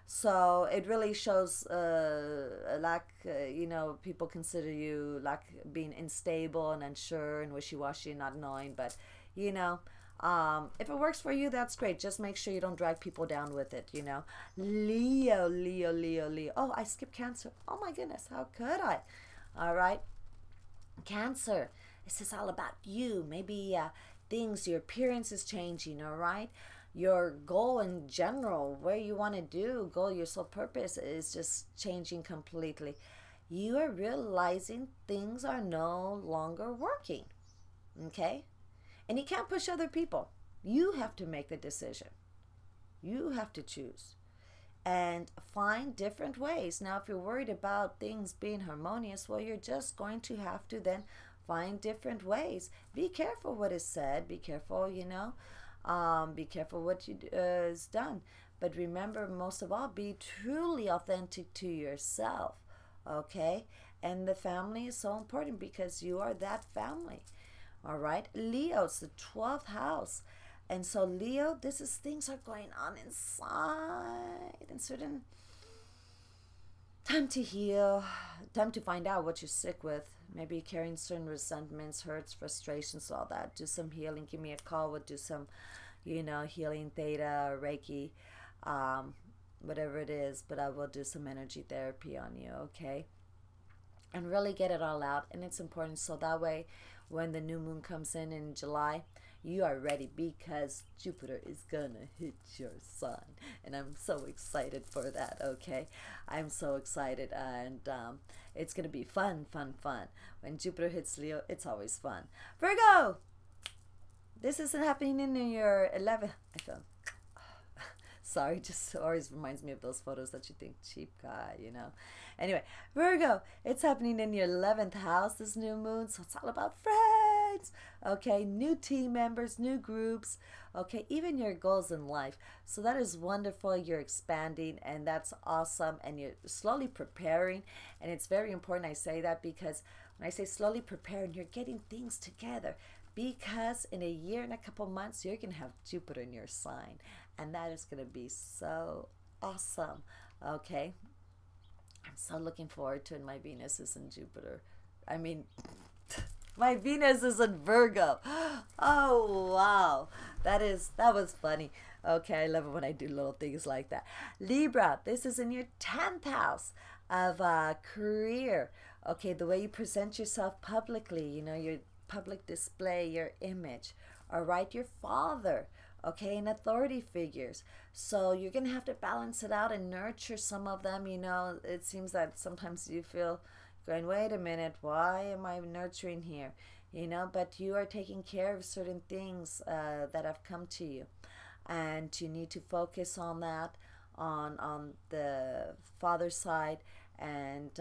So it really shows people consider you like being unstable and unsure and wishy-washy and not knowing. But if it works for you, that's great. Just make sure you don't drag people down with it. Leo. Oh, I skipped Cancer. Oh my goodness, how could I? All right, Cancer, this is all about you. Maybe things, your appearance is changing. All right, your goal in general, where you want to go, your sole purpose is just changing completely. You are realizing things are no longer working. Okay, and you can't push other people. You have to make the decision. You have to choose and find different ways. Now, if you're worried about things being harmonious, well, you're just going to have to then find different ways. Be careful what is said. Be careful, be careful what is done. But remember, most of all, be truly authentic to yourself, okay? And the family is so important, because you are that family, all right? Leo, it's the 12th house. And so, Leo, this is things are going on inside, and certain time to heal, time to find out what you're sick with. Maybe carrying certain resentments, hurts, frustrations, all that. Do some healing. Give me a call. We'll do some, healing, theta, or Reiki, whatever it is. But I will do some energy therapy on you, okay? And really get it all out. And it's important, so that way, when the new moon comes in July, you are ready, because Jupiter is gonna hit your sign, and I'm so excited for that. Okay, I'm so excited, and it's gonna be fun. When Jupiter hits Leo, it's always fun. Virgo, this isn't happening in your 11th. I feel sorry, just always reminds me of those photos that you think, cheap guy, Anyway, Virgo, it's happening in your 11th house, this new moon, so it's all about friends, okay? New team members, new groups, okay? Even your goals in life. So that is wonderful. You're expanding, and that's awesome, and you're slowly preparing, and it's very important I say that, because when I say slowly preparing, you're getting things together, because in a year and a couple months, you're going to have Jupiter in your sign, and that is going to be so awesome, okay? I'm so looking forward to it. My Venus is in Jupiter. I mean, my Venus is in Virgo. Oh, wow. That was funny. Okay, I love it when I do little things like that. Libra, this is in your 10th house of career. Okay, the way you present yourself publicly, your public display, your image. All right, your father. Okay, and authority figures. So you're going to have to balance it out and nurture some of them. It seems that sometimes you feel going, wait a minute, why am I nurturing here? But you are taking care of certain things that have come to you. And you need to focus on that, on the father side, and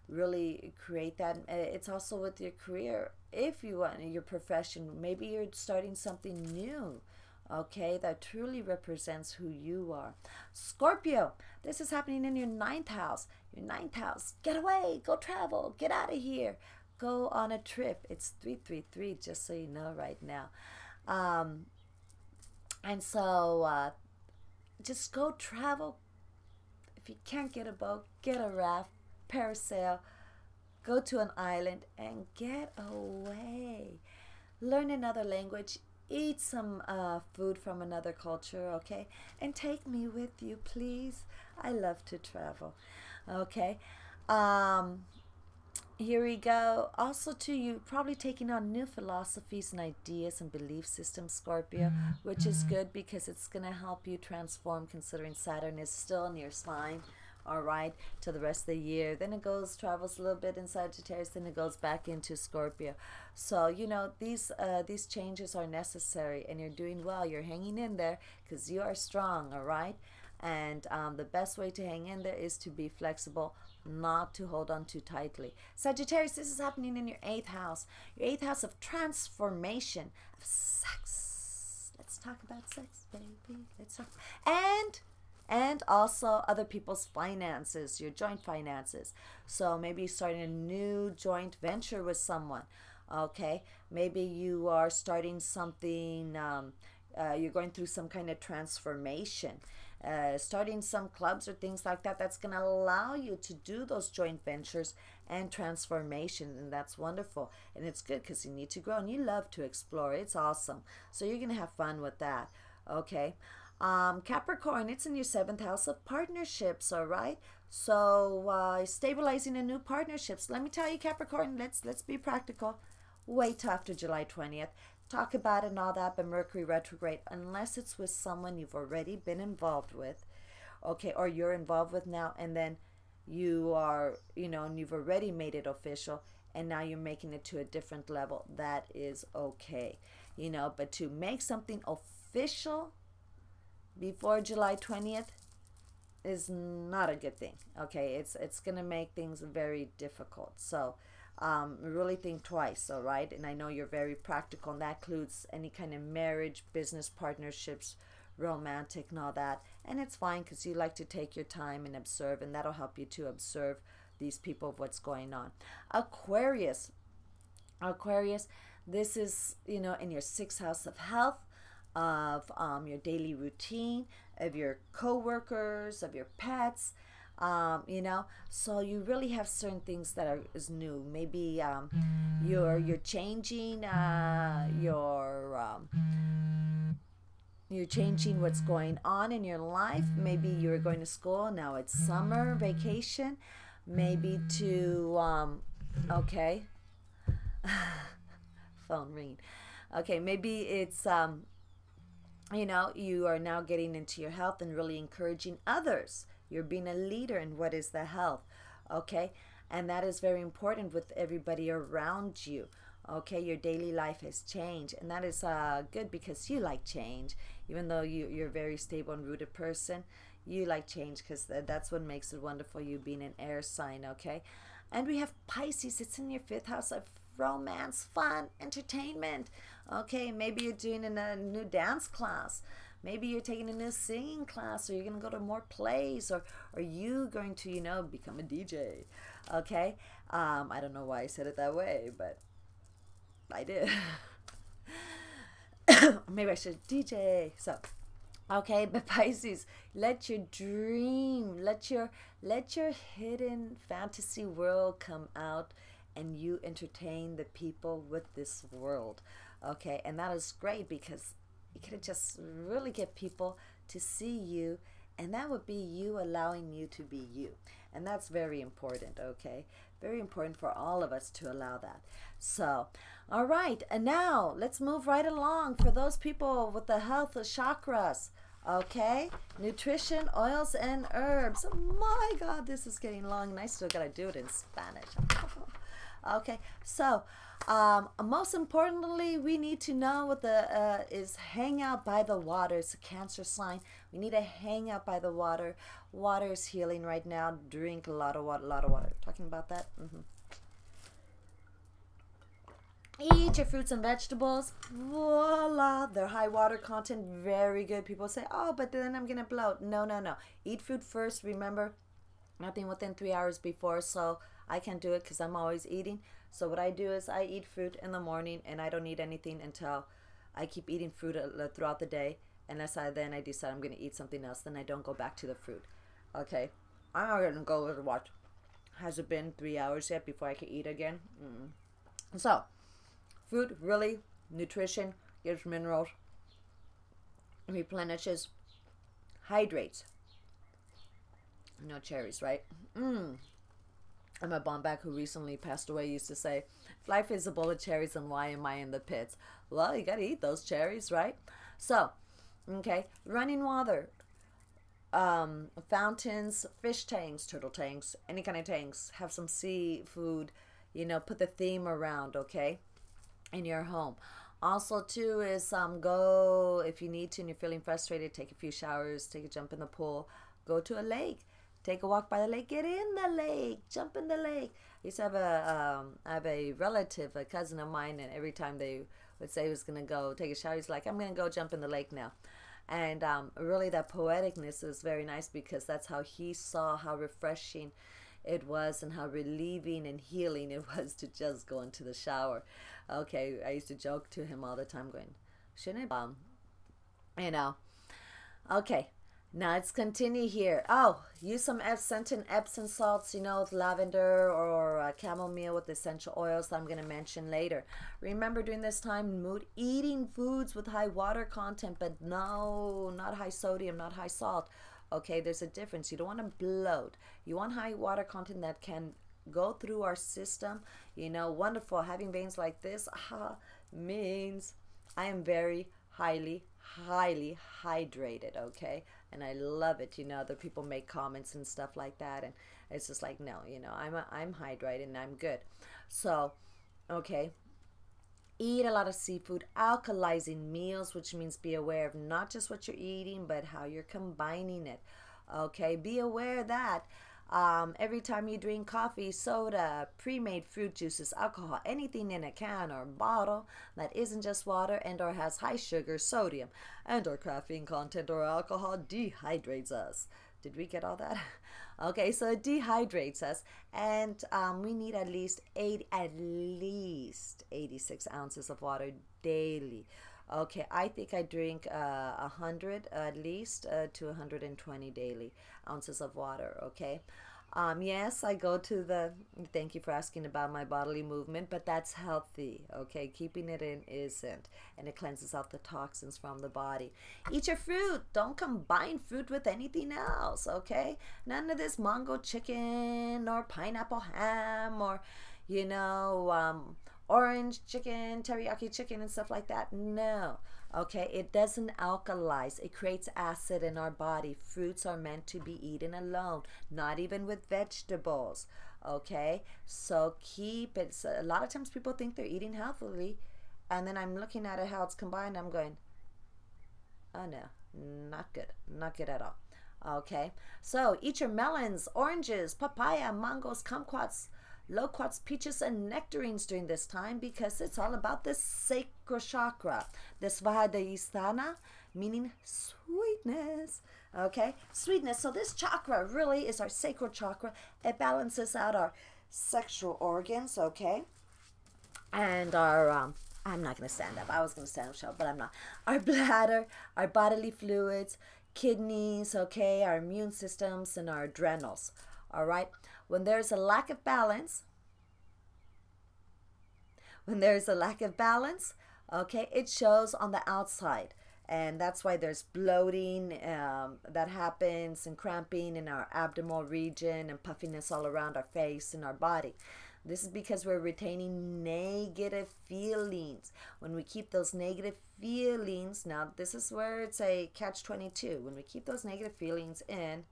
really create that. It's also with your career. If you want your profession, maybe you're starting something new, okay, that truly represents who you are. Scorpio, this is happening in your 9th house. Your 9th house, get away, go travel, get out of here, go on a trip. It's 333, just so you know right now. And so just go travel. If you can't get a boat, get a raft, parasail, go to an island and get away. Learn another language, eat some food from another culture, okay? And take me with you, please. I love to travel, okay? Um, Here we go. Also, too, you probably taking on new philosophies and ideas and belief systems, Scorpio, which is good because it's going to help you transform considering Saturn is still in your sign, all right, to the rest of the year. Then it goes, travels a little bit in Sagittarius, then it goes back into Scorpio. So, you know, these changes are necessary and you're doing well. You're hanging in there because you are strong, all right? And the best way to hang in there is to be flexible, not to hold on too tightly. Sagittarius, this is happening in your 8th house. Your 8th house of transformation, of sex. Let's talk about sex, baby. Let's talk. And also other people's finances, your joint finances. So maybe starting a new joint venture with someone. Okay, maybe you are starting something. You're going through some kind of transformation. Starting some clubs or things like that, that's going to allow you to do those joint ventures and transformation, and that's wonderful. And it's good because you need to grow and you love to explore. It's awesome. So you're going to have fun with that. Okay. Capricorn, it's in your 7th house of partnerships, all right? So stabilizing a new partnerships. Let me tell you, Capricorn, let's be practical. Wait till after July 20th. Talk about it and all that, but Mercury retrograde, unless it's with someone you've already been involved with, okay, or you're involved with now, and then you are, you know, and you've already made it official, and now you're making it to a different level. That is okay, you know, but to make something official before July 20th is not a good thing, okay? It's going to make things very difficult. So, really think twice, all right? And I know you're very practical, and that includes any kind of marriage, business partnerships, romantic, and all that. And it's fine because you like to take your time and observe, and that'll help you to observe these people of what's going on. Aquarius, this is, you know, in your 6th house of health, of your daily routine, of your co-workers, of your pets. You know, so you really have certain things that is new. Maybe you're changing you're changing what's going on in your life. Maybe you're going to school, now it's summer vacation. Maybe to okay, phone ring. Okay, maybe it's you know, you are now getting into your health and really encouraging others. You're being a leader in what is the health, okay? And that is very important with everybody around you, okay? Your daily life has changed, and that is good because you like change. Even though you're a very stable and rooted person, you like change because that's what makes it wonderful, you being an air sign, okay? And we have Pisces. It's in your 5th house of romance, fun, entertainment, okay? Maybe you're doing a new dance class. Maybe you're taking a new singing class, or you're going to go to more plays, or are you going to, you know, become a DJ, okay? I don't know why I said it that way, but I did. Maybe I should DJ. So, okay, but Pisces, let your dream, let your hidden fantasy world come out, and you entertain the people with this world, okay? And that is great because you could just really get people to see you, and that would be you allowing you to be you. And that's very important, okay? Very important for all of us to allow that. So, all right, and now let's move right along for those people with the health of chakras, okay? Nutrition, oils, and herbs. My God, this is getting long, and I still got to do it in Spanish. Okay, so most importantly, we need to know what the is hang out by the water. It's a Cancer sign. We need to hang out by the water. Water is healing right now. Drink a lot of water. Talking about that. Eat your fruits and vegetables. Voila, they're high water content. Very good. People say, oh, but then I'm gonna bloat. No. Eat food first. Remember, nothing within 3 hours before. So I can't do it because I'm always eating. So what I do is I eat fruit in the morning, and I don't eat anything until I keep eating fruit throughout the day. unless I decide I'm going to eat something else, then I don't go back to the fruit. Okay, I'm not going to go and watch. Has it been 3 hours yet before I can eat again? So, fruit, really, nutrition, gives minerals, replenishes, hydrates. No cherries, right? I'm a Bombach who recently passed away used to say, if life is a bowl of cherries, then why am I in the pits? Well, you got to eat those cherries, right? So, okay, running water, fountains, fish tanks, turtle tanks, any kind of tanks. Have some seafood, put the theme around, okay, in your home. Also, too, is go, if you need to and you're feeling frustrated, take a few showers, take a jump in the pool, go to a lake. Take a walk by the lake. Get in the lake. Jump in the lake. I used to have a relative, a cousin of mine, and every time they would say he was going to go take a shower, he's like, I'm going to go jump in the lake now. And really that poeticness is very nice because that's how he saw how refreshing it was and how relieving and healing it was to just go into the shower. Okay, I used to joke to him all the time going, shouldn't I? Okay. Now let's continue here. Oh, use some scented Epsom salts, with lavender or chamomile with essential oils that I'm going to mention later. Remember during this time, mood eating foods with high water content, but no, not high sodium, not high salt. Okay, there's a difference. You don't want to bloat. You want high water content that can go through our system. Wonderful. Having veins like this means I am very highly hydrated, okay? And I love it. Other people make comments and stuff like that, and it's just like, no, I'm hydrated and I'm good. So, okay, eat a lot of seafood, alkalizing meals, which means be aware of not just what you're eating, but how you're combining it. Okay, be aware that every time you drink coffee, soda, pre-made fruit juices, alcohol, anything in a can or bottle that isn't just water and or has high sugar, sodium, and or caffeine content or alcohol dehydrates us. Did we get all that? Okay, so it dehydrates us, and we need at least 86 ounces of water daily. Okay, I think I drink 100 at least to 120 daily ounces of water, okay? Yes, I go to thank you for asking about my bodily movement, but that's healthy, okay? Keeping it in isn't, and it cleanses out the toxins from the body. Eat your fruit. Don't combine fruit with anything else, okay? None of this mango chicken or pineapple ham or, orange chicken, teriyaki chicken and stuff like that. No. Okay, it doesn't alkalize. It creates acid in our body. Fruits are meant to be eaten alone, not even with vegetables. Okay, so keep it. So a lot of times people think they're eating healthily, and then I'm looking at it how it's combined. I'm going, oh no, not good. Not good at all. Okay, so eat your melons, oranges, papaya, mangoes, kumquats, loquats, peaches, and nectarines during this time because it's all about this sacral chakra, this Svadhisthana, meaning sweetness. Okay, sweetness. So this chakra really is our sacral chakra. It balances out our sexual organs, okay, and our I'm not going to stand up. I was going to stand up, but I'm not. Our bladder, our bodily fluids, kidneys, okay, our immune systems, and our adrenals. All right. When there's a lack of balance, okay, it shows on the outside. And that's why there's bloating that happens and cramping in our abdominal region and puffiness all around our face and our body. This is because we're retaining negative feelings. When we keep those negative feelings, now this is where it's a catch-22. When we keep those negative feelings in,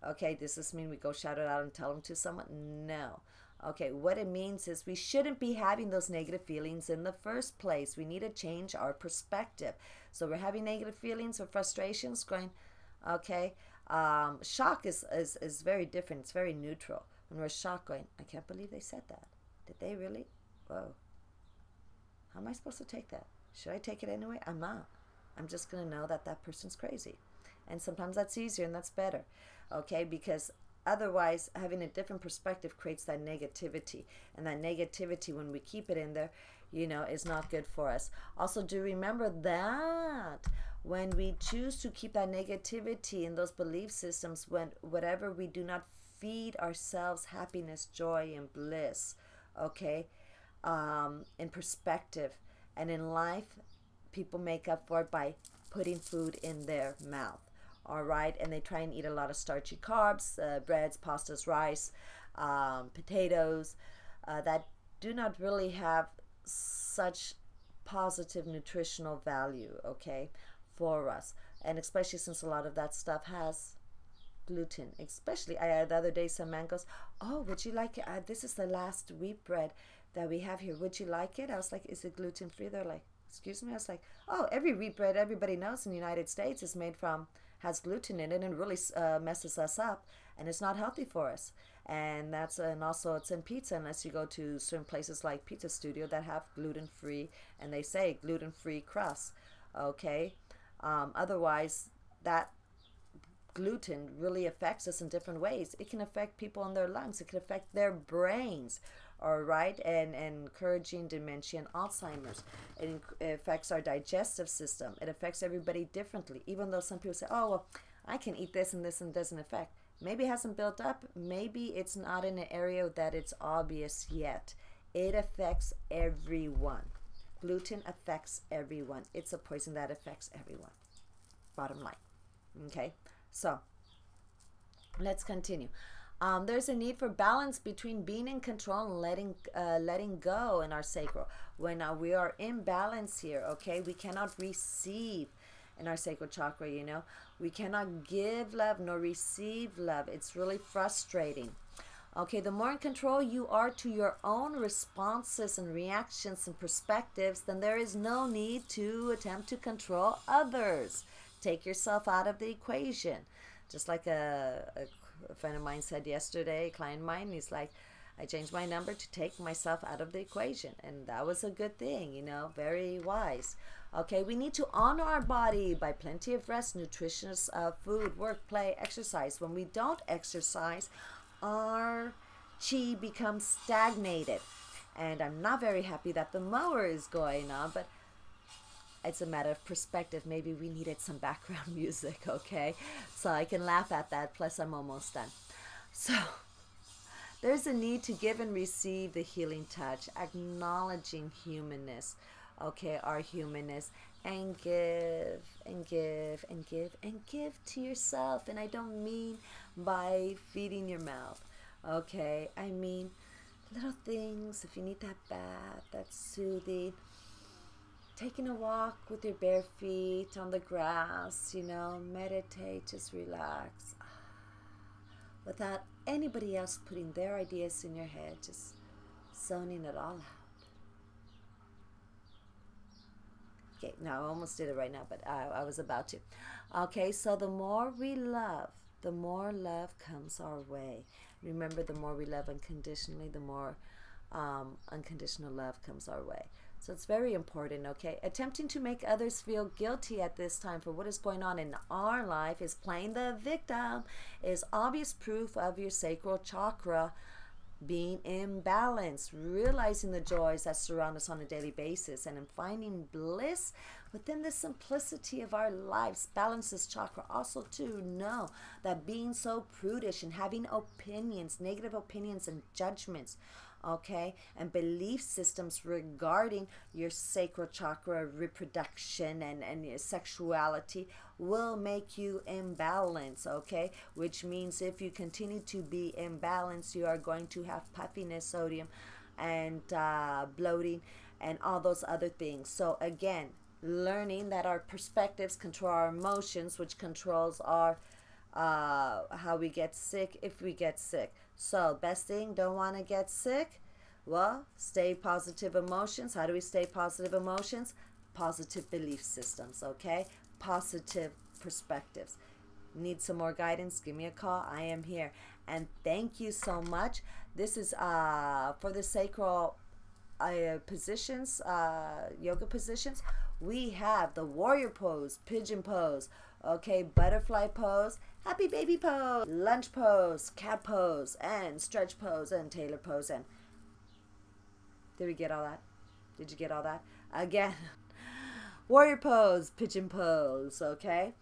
okay, does this mean we go shout it out and tell them to someone? No. Okay, what it means is we shouldn't be having those negative feelings in the first place. We need to change our perspective. So we're having negative feelings or frustrations going, okay, shock is very different. It's very neutral. When we're shocked going, I can't believe they said that. Did they really? Whoa. How am I supposed to take that? Should I take it anyway? I'm not. I'm just going to know that that person's crazy. And sometimes that's easier and that's better. Okay, because otherwise having a different perspective creates that negativity. And that negativity, when we keep it in there, is not good for us. Also, do remember that When we choose to keep that negativity in those belief systems, when whatever we do not feed ourselves happiness, joy, and bliss, okay, in perspective and in life, people make up for it by putting food in their mouth. All right, and they try and eat a lot of starchy carbs, breads, pastas, rice, potatoes, that do not really have such positive nutritional value, okay, for us. And especially since a lot of that stuff has gluten. Especially, the other day some man goes, oh, would you like it? This is the last wheat bread that we have here. Would you like it? I was like, is it gluten free? They're like, excuse me? I was like, oh, every wheat bread everybody knows in the United States is made from, has gluten in it, and it really messes us up, and it's not healthy for us. And also it's in pizza, unless you go to certain places like Pizza Studio that have gluten-free, and they say gluten-free crust, okay. Otherwise, that gluten really affects us in different ways. It can affect people in their lungs. It can affect their brains, all right, and encouraging dementia and Alzheimer's. It affects our digestive system. It affects everybody differently. Even though some people say, oh, well, I can eat this and this and it doesn't affect. Maybe it hasn't built up. Maybe it's not in an area that it's obvious yet. It affects everyone. Gluten affects everyone. It's a poison that affects everyone. Bottom line. Okay, so let's continue. There's a need for balance between being in control and letting go in our sacral. When we are in balance here, okay, we cannot receive in our sacral chakra, you know. We cannot give love nor receive love. It's really frustrating. Okay, the more in control you are to your own responses and reactions and perspectives, then there is no need to attempt to control others. Take yourself out of the equation. Just like a friend of mine said yesterday, a client of mine, he's like, I changed my number to take myself out of the equation. And that was a good thing, you know, very wise. Okay, we need to honor our body by plenty of rest, nutritious food, work, play, exercise. When we don't exercise, our chi becomes stagnated. And I'm not very happy that the mower is going on, but it's a matter of perspective. Maybe we needed some background music, okay? So I can laugh at that, plus I'm almost done. So there's a need to give and receive the healing touch, acknowledging humanness, okay, our humanness, and give and give and give and give to yourself. And I don't mean by feeding your mouth, okay? I mean little things. If you need that bath, that's soothing, taking a walk with your bare feet on the grass, you know, meditate, just relax, without anybody else putting their ideas in your head, just zoning it all out. Okay, now I almost did it right now, but I was about to. Okay, so the more we love, the more love comes our way. Remember, the more we love unconditionally, the more unconditional love comes our way. So it's very important, okay? Attempting to make others feel guilty at this time for what is going on in our life is playing the victim, is obvious proof of your sacral chakra being imbalanced, realizing the joys that surround us on a daily basis, and in finding bliss within the simplicity of our lives. Balances chakra also to know that being so prudish and having opinions, negative opinions and judgments, okay, and belief systems regarding your sacral chakra, reproduction, and your sexuality will make you imbalanced, okay, which means if you continue to be imbalanced, you are going to have puffiness, sodium, and bloating, and all those other things. So again, learning that our perspectives control our emotions, which controls our how we get sick if we get sick. So best thing, don't want to get sick? Well, stay positive emotions. How do we stay positive emotions? Positive belief systems, okay? Positive perspectives. Need some more guidance? Give me a call. I am here. And thank you so much. This is for the sacral positions, yoga positions. We have the warrior pose, pigeon pose, okay, butterfly pose, happy baby pose, lunge pose, cat pose, and stretch pose, and tailor pose. And did we get all that? Did you get all that? Again, Warrior pose, pigeon pose, okay?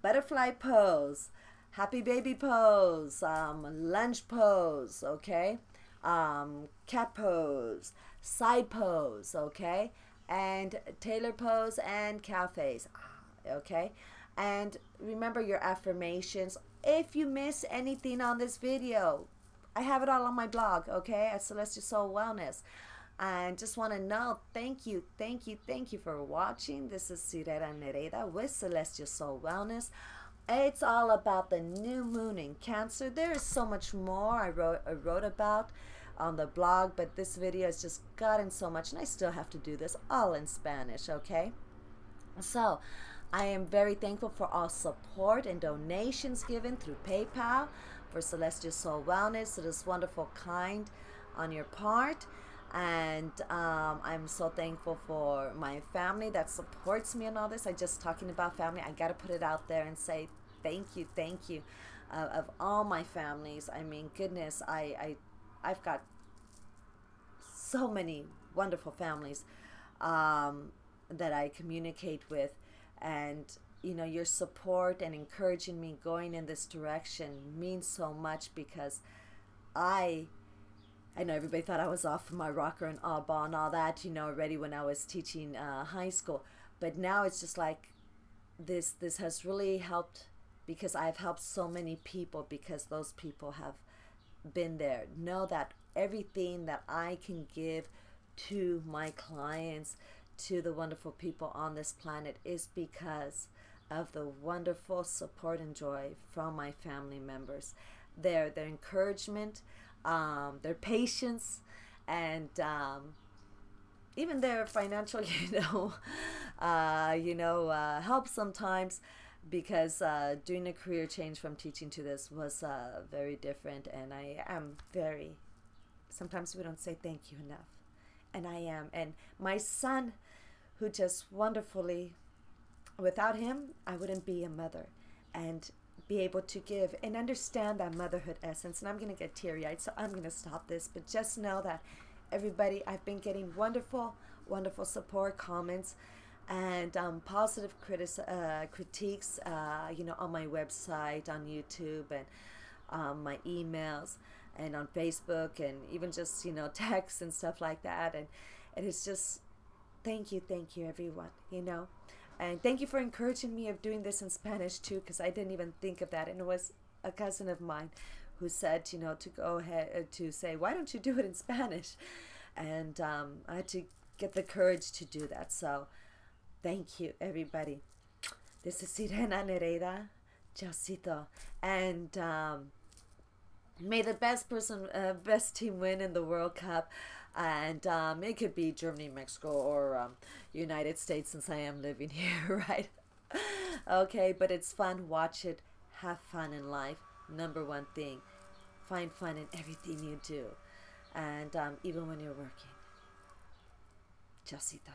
Butterfly pose, happy baby pose, lunge pose, okay? Cat pose, side pose, okay? And tailor pose and cow face, okay? And remember your affirmations. If you miss anything on this video, I have it all on my blog, okay, at Celestial Soul Wellness. And just want to know, thank you for watching. This is Sirena Nereida with Celestial Soul Wellness. It's all about the new moon in Cancer. There is so much more I wrote about on the blog, but this video has just gotten so much, and I still have to do this all in Spanish, okay? So I am very thankful for all support and donations given through PayPal for Celestial Soul Wellness. It is wonderful, kind on your part. And I'm so thankful for my family that supports me in all this. I just talking about family, I got to put it out there and say thank you of all my families. I mean, goodness, I've got so many wonderful families that I communicate with, and you know, your support and encouraging me going in this direction means so much, because I know everybody thought I was off my rocker and oddball and all that, you know, already when I was teaching high school. But now it's just like this has really helped, because I've helped so many people, because those people have been there. Know that everything that I can give to my clients, to the wonderful people on this planet, is because of the wonderful support and joy from my family members. Their encouragement, their patience, and even their financial, help sometimes, because doing a career change from teaching to this was very different, and I am very, sometimes we don't say thank you enough, and I am. And my son, who just wonderfully, without him, I wouldn't be a mother and be able to give and understand that motherhood essence. And I'm going to get teary-eyed, so I'm going to stop this. But just know that everybody, I've been getting wonderful support, comments, and positive critiques, on my website, on YouTube, and my emails, and on Facebook, and even just, texts and stuff like that. And it's just, thank you, everyone, And thank you for encouraging me of doing this in Spanish too, because I didn't even think of that. And it was a cousin of mine who said, to go ahead, to say, why don't you do it in Spanish? And I had to get the courage to do that. So thank you, everybody. This is Sirena Nereida. Chasito. And may the best team win in the World Cup. And it could be Germany, Mexico, or United States, since I am living here, right? Okay, but it's fun. Watch it. Have fun in life. Number one thing. Find fun in everything you do. And even when you're working. Chasita.